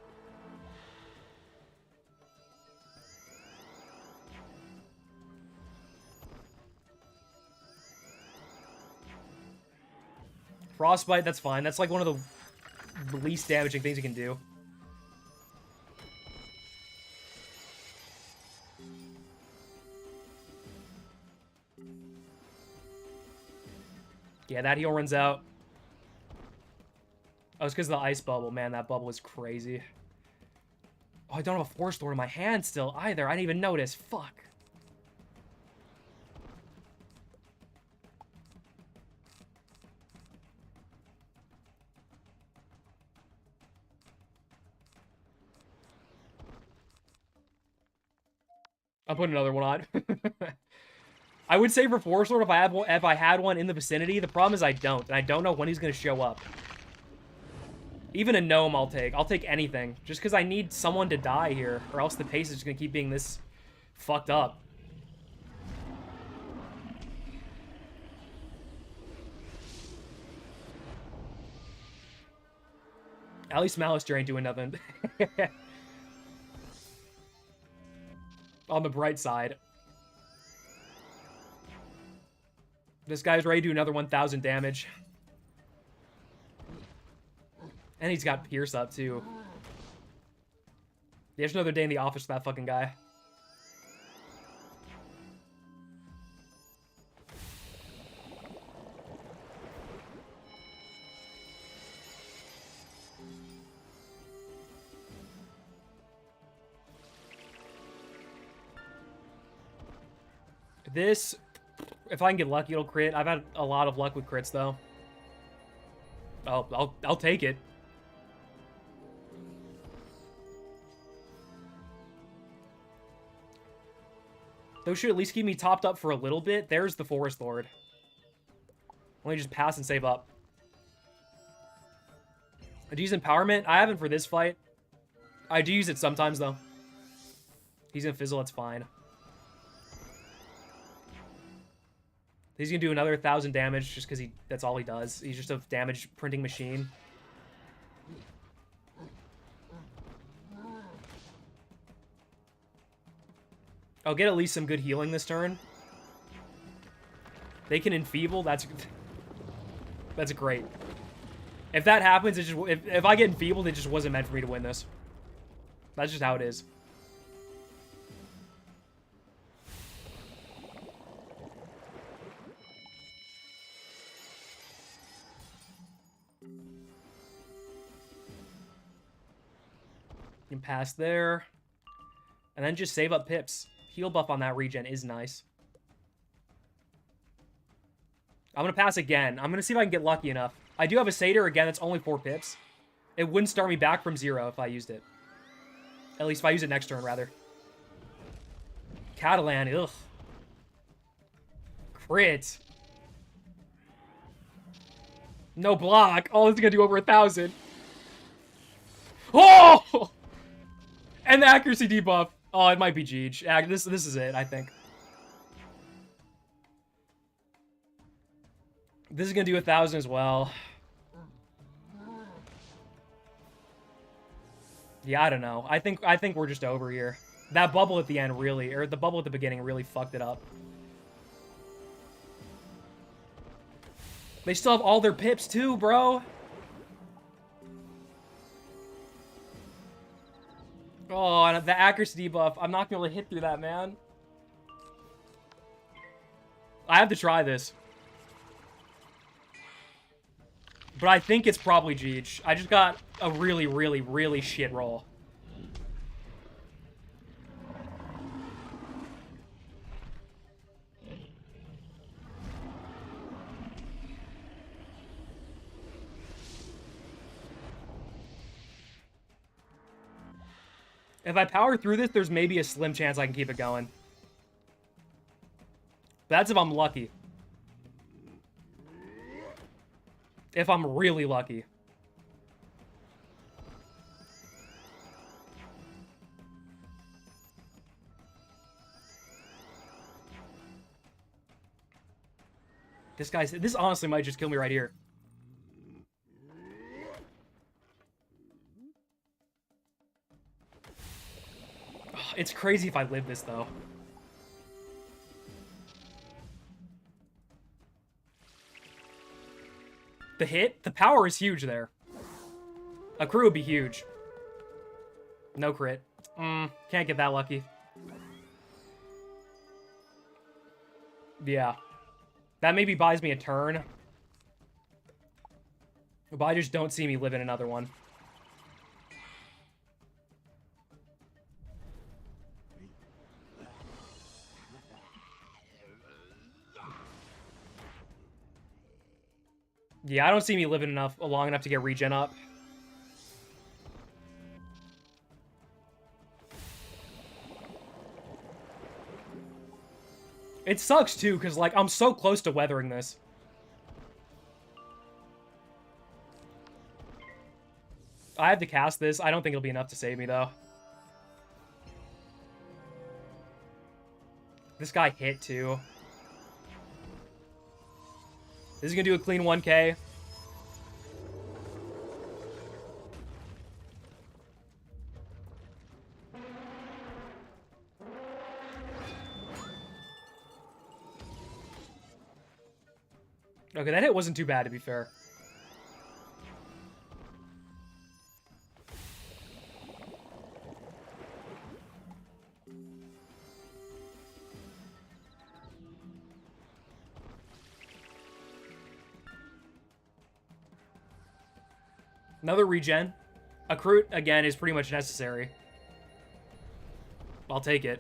Frostbite, that's fine. That's like one of the least damaging things you can do. Yeah, that heal runs out. Oh, it's because of the ice bubble. Man, that bubble is crazy. Oh, I don't have a Force Lord in my hand still either. I didn't even notice. Fuck. I'll put another one on. I would say for Force Lord if I had one in the vicinity. The problem is I don't, and I don't know when he's gonna show up. Even a gnome I'll take. I'll take anything. Just because I need someone to die here, or else the pace is just gonna keep being this fucked up. At least Malister ain't doing nothing. On the bright side. This guy's ready to do another 1,000 damage. And he's got Pierce up, too. There's another day in the office for that fucking guy. If I can get lucky, it'll crit. I've had a lot of luck with crits, though. Oh, I'll take it. Those should at least keep me topped up for a little bit. There's the Forest Lord. Let me just pass and save up. I do use Empowerment. I haven't for this fight. I do use it sometimes, though. He's gonna fizzle, it's fine. He's gonna do another 1,000 damage just because that's all he does. He's just a damage printing machine. I'll get at least some good healing this turn. They can enfeeble, that's great. If that happens, it just if I get enfeebled, it just wasn't meant for me to win this. That's just how it is. You can pass there. And then just save up pips. Heal buff on that regen is nice. I'm going to pass again. I'm going to see if I can get lucky enough. I do have a Satyr again. That's only 4 pips. It wouldn't start me back from 0 if I used it. At least if I use it next turn, rather. Catalan, ugh. Crit. No block. Oh, this is going to do over 1,000. Oh! And the accuracy debuff. Oh, it might be Jeej. This is it, I think. This is going to do 1,000 as well. Yeah, I don't know. I think we're just over here. That bubble at the end really, or the bubble at the beginning really fucked it up. They still have all their pips too, bro. Oh, and the accuracy debuff. I'm not going to be able to hit through that, man. I have to try this. But I think it's probably Jeej. I just got a really, really, really shit roll. If I power through this, there's maybe a slim chance I can keep it going. That's if I'm lucky. If I'm really lucky. This honestly might just kill me right here. Oh, it's crazy if I live this, though. The hit? The power is huge there. A crew would be huge. No crit. Can't get that lucky. Yeah. That maybe buys me a turn. But I just don't see me living another one. Yeah, I don't see me living long enough to get regen up. It sucks too, because like I'm so close to weathering this. I have to cast this. I don't think it'll be enough to save me though. This guy hit too. This is gonna do a clean 1k. Okay, that hit wasn't too bad, to be fair. Another regen. A Crute, again, is pretty much necessary. I'll take it.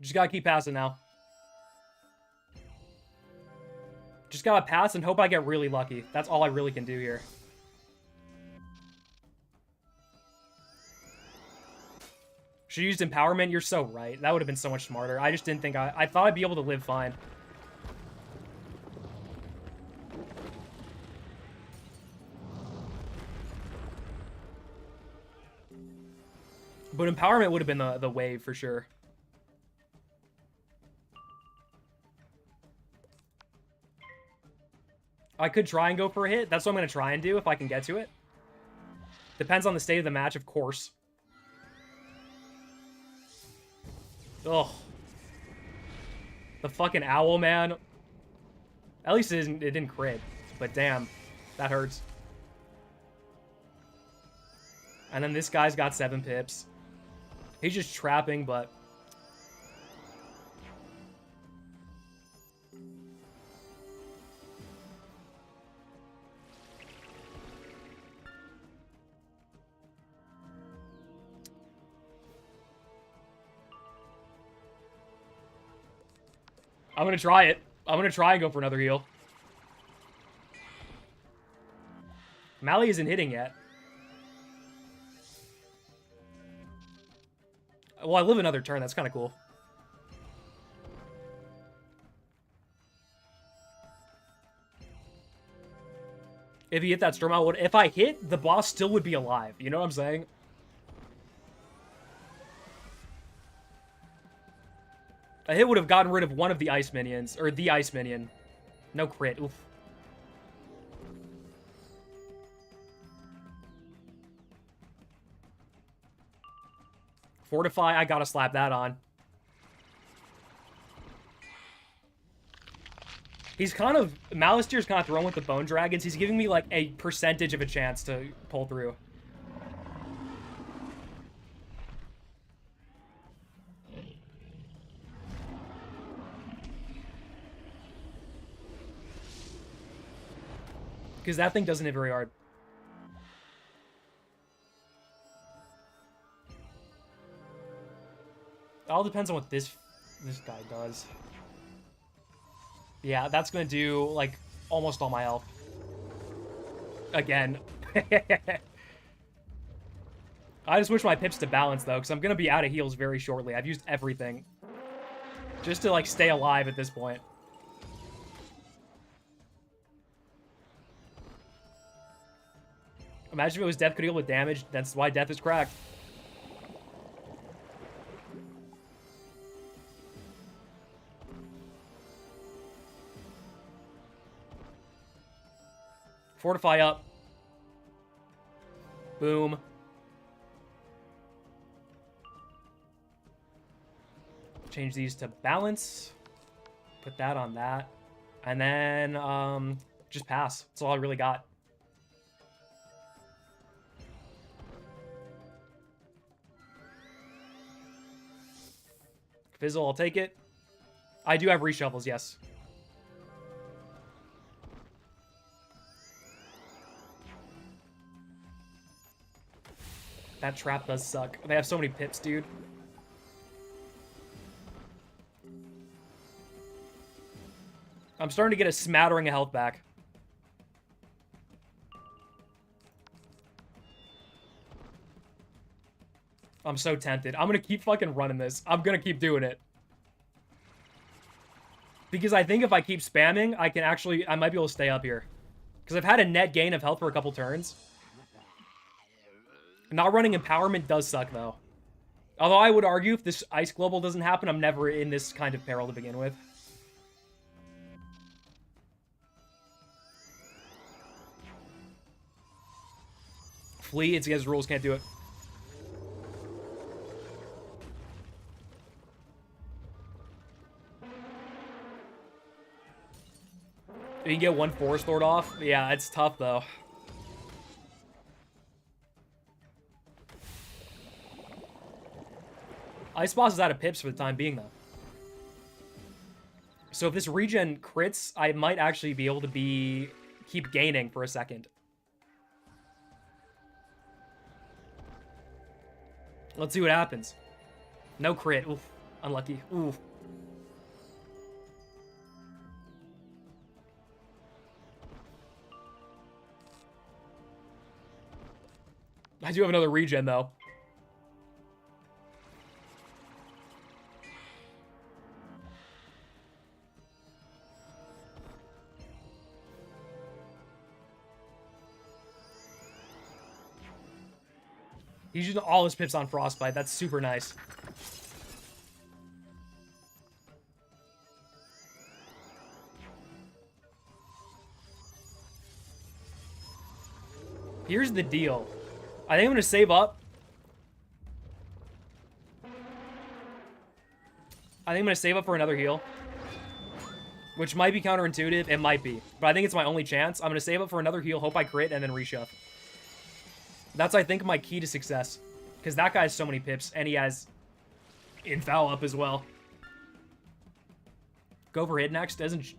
Just gotta keep passing now. Just gotta pass and hope I get really lucky. That's all I really can do here. Should have used empowerment. You're so right. That would have been so much smarter. I just didn't think I thought I'd be able to live fine. But empowerment would have been the wave for sure. I could try and go for a hit. That's what I'm going to try and do if I can get to it. Depends on the state of the match, of course. Ugh. The fucking owl, man. At least it didn't crit. But damn, that hurts. And then this guy's got 7 pips. He's just trapping, but... I'm gonna try it. I'm gonna try and go for another heal. Mally isn't hitting yet. Well, I live another turn. That's kind of cool. If he hit that storm out, if I hit, the boss still would be alive. You know what I'm saying? A hit would have gotten rid of one of the ice minions, or the ice minion. No crit. Oof. Fortify, I gotta slap that on. He's kind of... Malistier's kind of throwing with the Bone Dragons. He's giving me, like, a percentage of a chance to pull through. Because that thing doesn't hit very hard. It all depends on what this guy does. Yeah, that's gonna do, like, almost all my health. Again. I just wish my pips to balance, though, because I'm gonna be out of heals very shortly. I've used everything. Just to, like, stay alive at this point. Imagine if it was death could heal with damage. That's why death is cracked. Fortify up. Boom. Change these to balance. Put that on that. And then, just pass. That's all I really got. Fizzle, I'll take it. I do have reshuffles, yes. That trap does suck. They have so many pips, dude. I'm starting to get a smattering of health back. I'm so tempted. I'm gonna keep fucking running this. I'm gonna keep doing it. Because I think if I keep spamming, I can actually... I might be able to stay up here. Because I've had a net gain of health for a couple turns. Not running empowerment does suck, though. Although I would argue if this ice global doesn't happen, I'm never in this kind of peril to begin with. Flee, it's against rules, can't do it. You can get one Forest Lord off. Yeah, it's tough, though. Ice Boss is out of pips for the time being, though. So if this regen crits, I might actually be able to keep gaining for a second. Let's see what happens. No crit. Oof. Unlucky. Ooh. I do have another regen, though. He's using all his pips on Frostbite. That's super nice. Here's the deal. I think I'm going to save up. I think I'm going to save up for another heal. Which might be counterintuitive. It might be. But I think it's my only chance. I'm going to save up for another heal, hope I crit, and then reshove. That's, I think, my key to success. Because that guy has so many pips, and he has Infoul up as well. Go for hit next. Doesn't...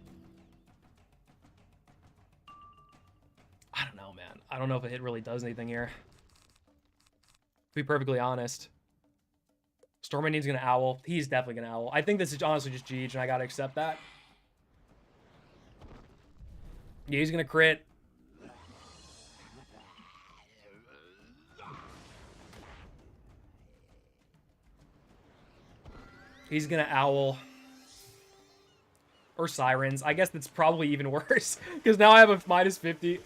I don't know, man. I don't know if a hit really does anything here. To be perfectly honest. Storminian's going to owl. He's definitely going to owl. I think this is honestly just Jeej, and I got to accept that. Yeah, he's going to crit. He's going to owl. Or Sirens. I guess that's probably even worse. Because now I have a minus 50.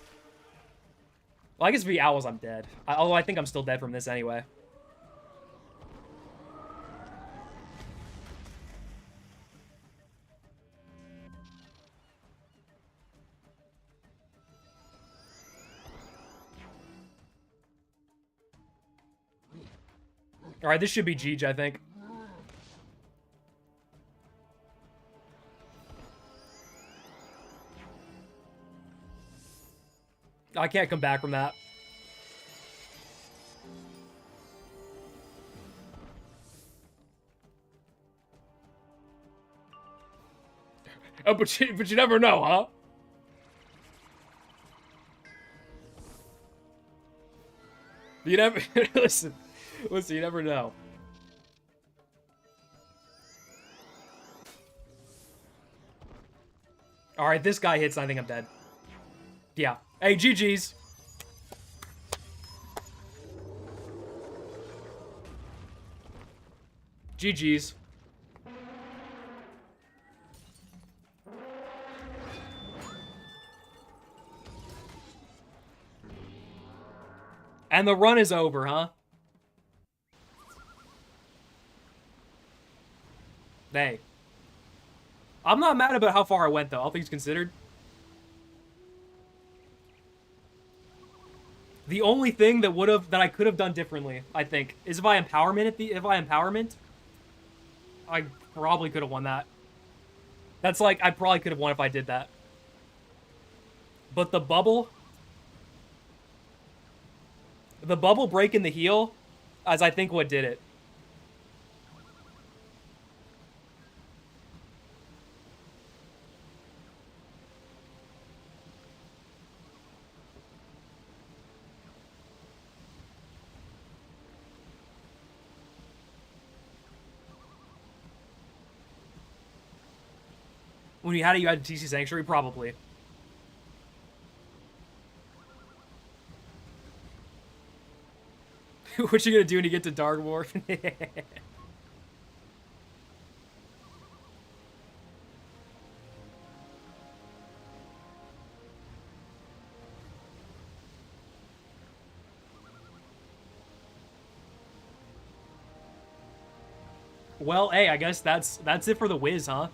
Well, I guess if he owls, I'm dead. Although I think I'm still dead from this anyway. Alright, this should be Jeej, I think. I can't come back from that. Oh, but you never know, huh? You never... Listen, you never know. Alright, this guy hits, I think I'm dead. Yeah. Hey, GG's. GG's. And the run is over, huh? Hey. I'm not mad about how far I went, though, all things considered. The only thing that I could have done differently, I think, is if I empowerment, I probably could have won that. That's like, I probably could have won if I did that. But the bubble breaking the heel, as I think what did it. When you had it, you had TC Sanctuary? Probably. What you gonna do when you get to Dark Dwarf? Well, hey, I guess that's it for the Wiz, huh?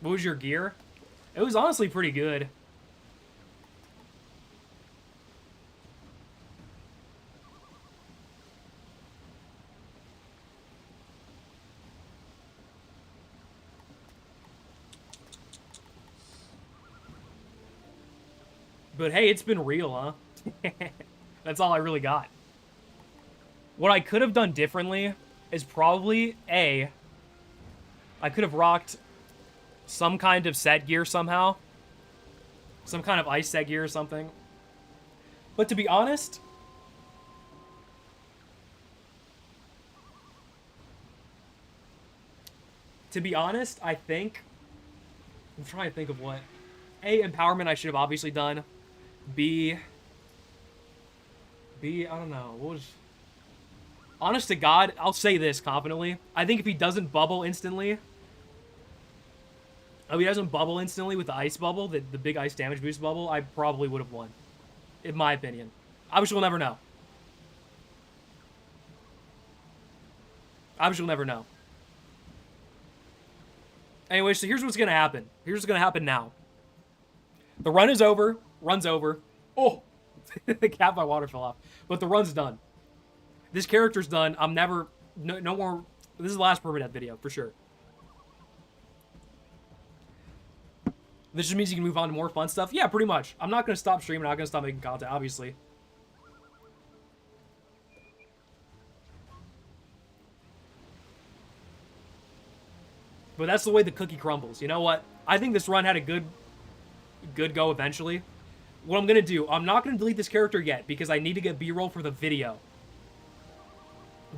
What was your gear? It was honestly pretty good. But hey, it's been real, huh? That's all I really got. What I could have done differently is probably, I could have rocked some kind of set gear somehow. Some kind of ice set gear or something. But to be honest, to be honest, I think... I'm trying to think of what. A, empowerment I should have obviously done. B, I don't know. What was... Honest to God, I'll say this confidently. I think if he doesn't bubble instantly... If he doesn't bubble instantly with the ice bubble, the big ice damage boost bubble, I probably would have won. In my opinion. Obviously, we'll never know. Obviously, we'll never know. Anyway, so here's what's going to happen. Here's what's going to happen now. The run is over. Run's over. Oh! The cap by water fell off. But the run's done. This character's done. I'm never... No more... This is the last permadeath video, for sure. This just means you can move on to more fun stuff. Yeah, pretty much. I'm not going to stop streaming. I'm not going to stop making content, obviously. But that's the way the cookie crumbles. You know what? I think this run had a good go eventually. What I'm going to do, I'm not going to delete this character yet because I need to get B-roll for the video.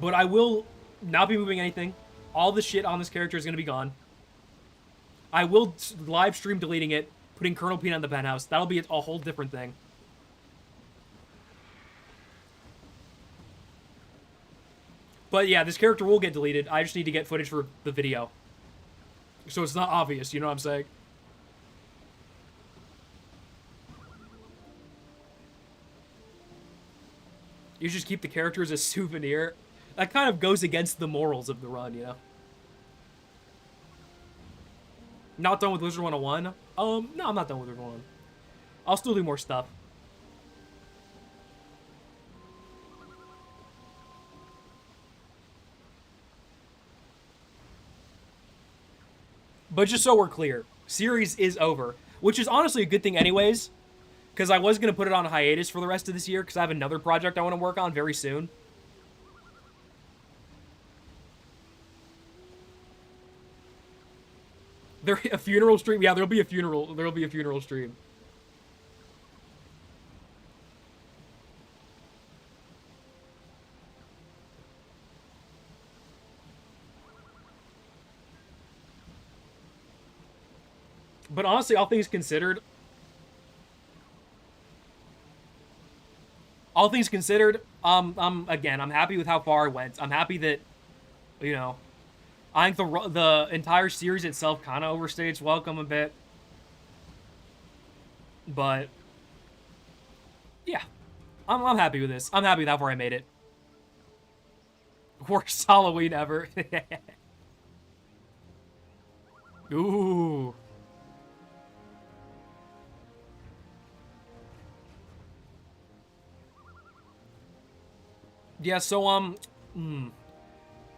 But I will not be moving anything. All the shit on this character is going to be gone. I will live stream deleting it, putting Colonel Peanut in the penthouse. That'll be a whole different thing. But yeah, this character will get deleted. I just need to get footage for the video. So it's not obvious, you know what I'm saying? You just keep the character as a souvenir. That kind of goes against the morals of the run, you know? Not done with Wizard 101? No, I'm not done with Wizard 101. I'll still do more stuff. But just so we're clear, series is over. Which is honestly a good thing anyways. Because I was going to put it on hiatus for the rest of this year. Because I have another project I want to work on very soon. A funeral stream? Yeah, there'll be a funeral. There'll be a funeral stream. But honestly, all things considered, again, I'm happy with how far I went. I'm happy that, you know, I think the entire series itself kind of overstayed its welcome a bit. But yeah, I'm happy with this. I'm happy with how far I made it. Worst Halloween ever. Ooh. Yeah, so,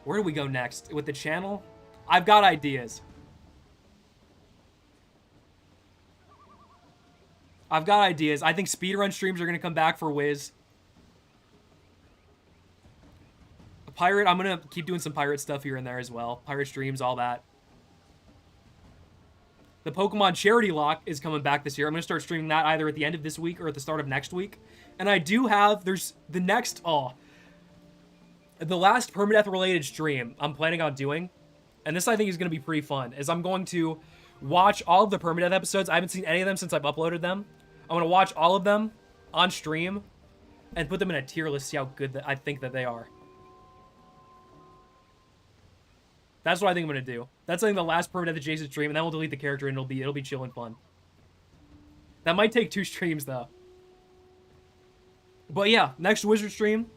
where do we go next? With the channel? I've got ideas. I think speedrun streams are going to come back for Wiz. Pirate, I'm going to keep doing some pirate stuff here and there as well. Pirate streams, all that. The Pokemon Charity Lock is coming back this year. I'm going to start streaming that either at the end of this week or at the start of next week. And I do have, there's the next, the last permadeath-related stream I'm planning on doing, and this I think is going to be pretty fun, is I'm going to watch all of the permadeath episodes. I haven't seen any of them since I've uploaded them. I'm going to watch all of them on stream and put them in a tier list, see how good I think that they are. That's what I think I'm going to do. That's like the last permadeath adjacent stream, and then we'll delete the character, and it'll be chill and fun. That might take 2 streams, though. But yeah, next Wizard stream,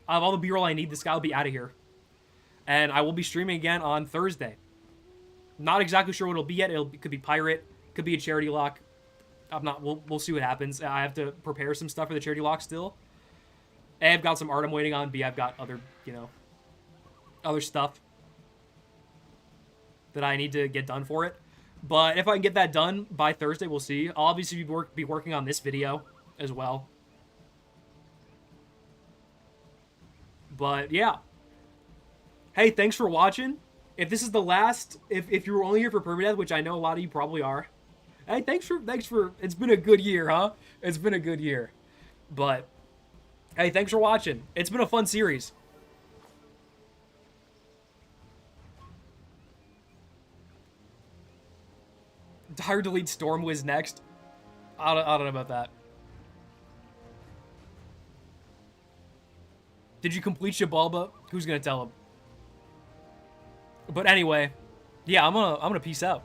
I have all the B-roll I need. This guy will be out of here. And I will be streaming again on Thursday. Not exactly sure what it'll be yet. It could be Pirate. Could be a Charity Lock. I'm not... We'll see what happens. I have to prepare some stuff for the Charity Lock still. A, I've got some art I'm waiting on. B, I've got other, you know... other stuff that I need to get done for it. But if I can get that done by Thursday, we'll see. I'll obviously be working on this video as well. But yeah. Hey, thanks for watching. If this is the last, if you were only here for permadeath, which I know a lot of you probably are. Hey, thanks for, it's been a good year, huh? It's been a good year. But, hey, thanks for watching. It's been a fun series. Hard to lead Stormwiz next. I don't know about that. Did you complete Xiabalba? Who's gonna tell him? But anyway, yeah, I'm gonna peace out.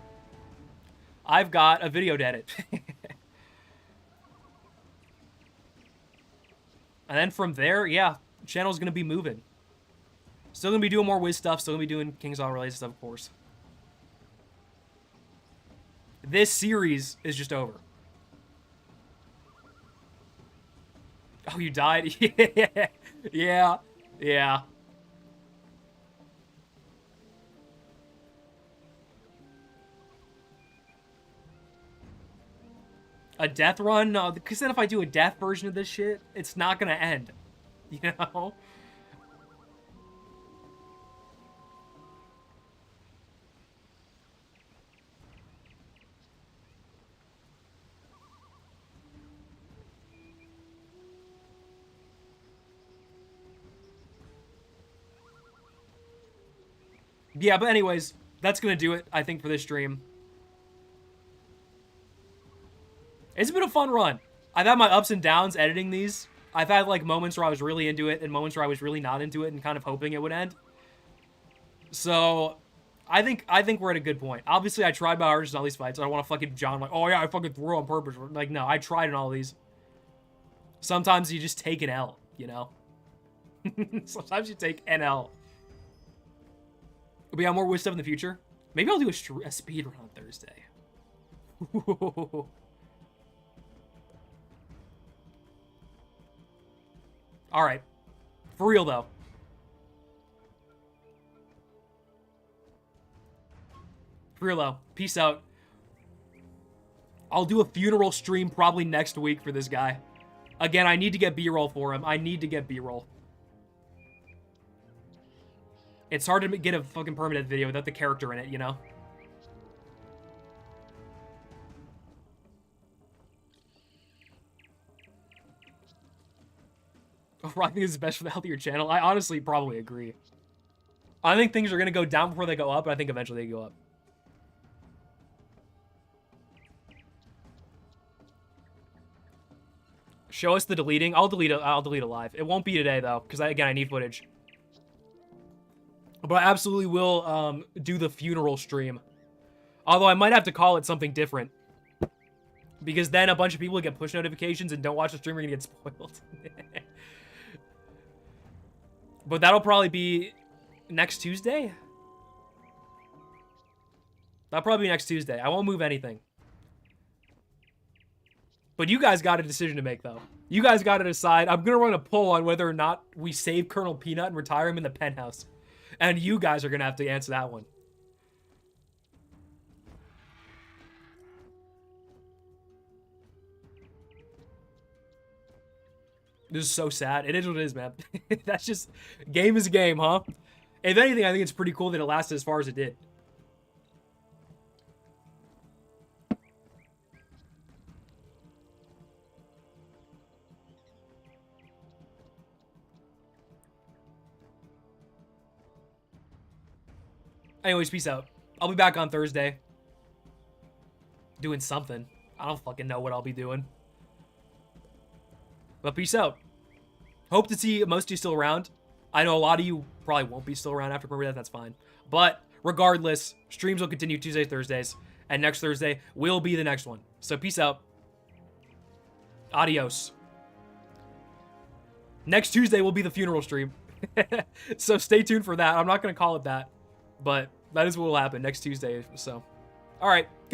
I've got a video to edit. And then from there, yeah, channel's gonna be moving. Still gonna be doing more Wiz stuff, still gonna be doing King's All related stuff, of course. This series is just over. Oh, you died? Yeah. Yeah. A death run? No, because then if I do a death version of this shit, it's not gonna end. You know? Yeah, but anyways, that's gonna do it, I think, for this stream. It's been a fun run. I've had my ups and downs editing these. I've had, like, moments where I was really into it and moments where I was really not into it and kind of hoping it would end. So, I think we're at a good point. Obviously, I tried my hardest in all these fights. I don't want to fucking John, like, oh yeah, I fucking threw on purpose. Like, no, I tried in all these. Sometimes you just take an L, you know? Sometimes you take an L. But yeah, more Wiz stuff in the future. Maybe I'll do a speed run on Thursday. Alright. For real, though. For real, though. Peace out. I'll do a funeral stream probably next week for this guy. Again, I need to get B-roll for him. I need to get B-roll. It's hard to get a fucking permanent video without the character in it, you know? Oh, I think this is best for the healthier channel. I honestly probably agree. I think things are going to go down before they go up, but I think eventually they go up. Show us the deleting. I'll delete it live. It won't be today, though, because, again, I need footage. But I absolutely will do the funeral stream. Although I might have to call it something different. Because then a bunch of people get push notifications and don't watch the stream are going to get spoiled. But that'll probably be next Tuesday? That'll probably be next Tuesday. I won't move anything. But you guys got a decision to make, though. You guys got to decide. I'm going to run a poll on whether or not we save Colonel Peanut and retire him in the penthouse. And you guys are going to have to answer that one. This is so sad. It is what it is, man. That's just... Game is a game, huh? If anything, I think it's pretty cool that it lasted as far as it did. Anyways, peace out. I'll be back on Thursday. Doing something. I don't fucking know what I'll be doing. But peace out. Hope to see most of you still around. I know a lot of you probably won't be still around after Remember That. That's fine. But regardless, streams will continue Tuesdays, Thursdays. And next Thursday will be the next one. So peace out. Adios. Next Tuesday will be the funeral stream. So stay tuned for that. I'm not going to call it that. But that is what will happen next Tuesday. So, all right. Goodbye.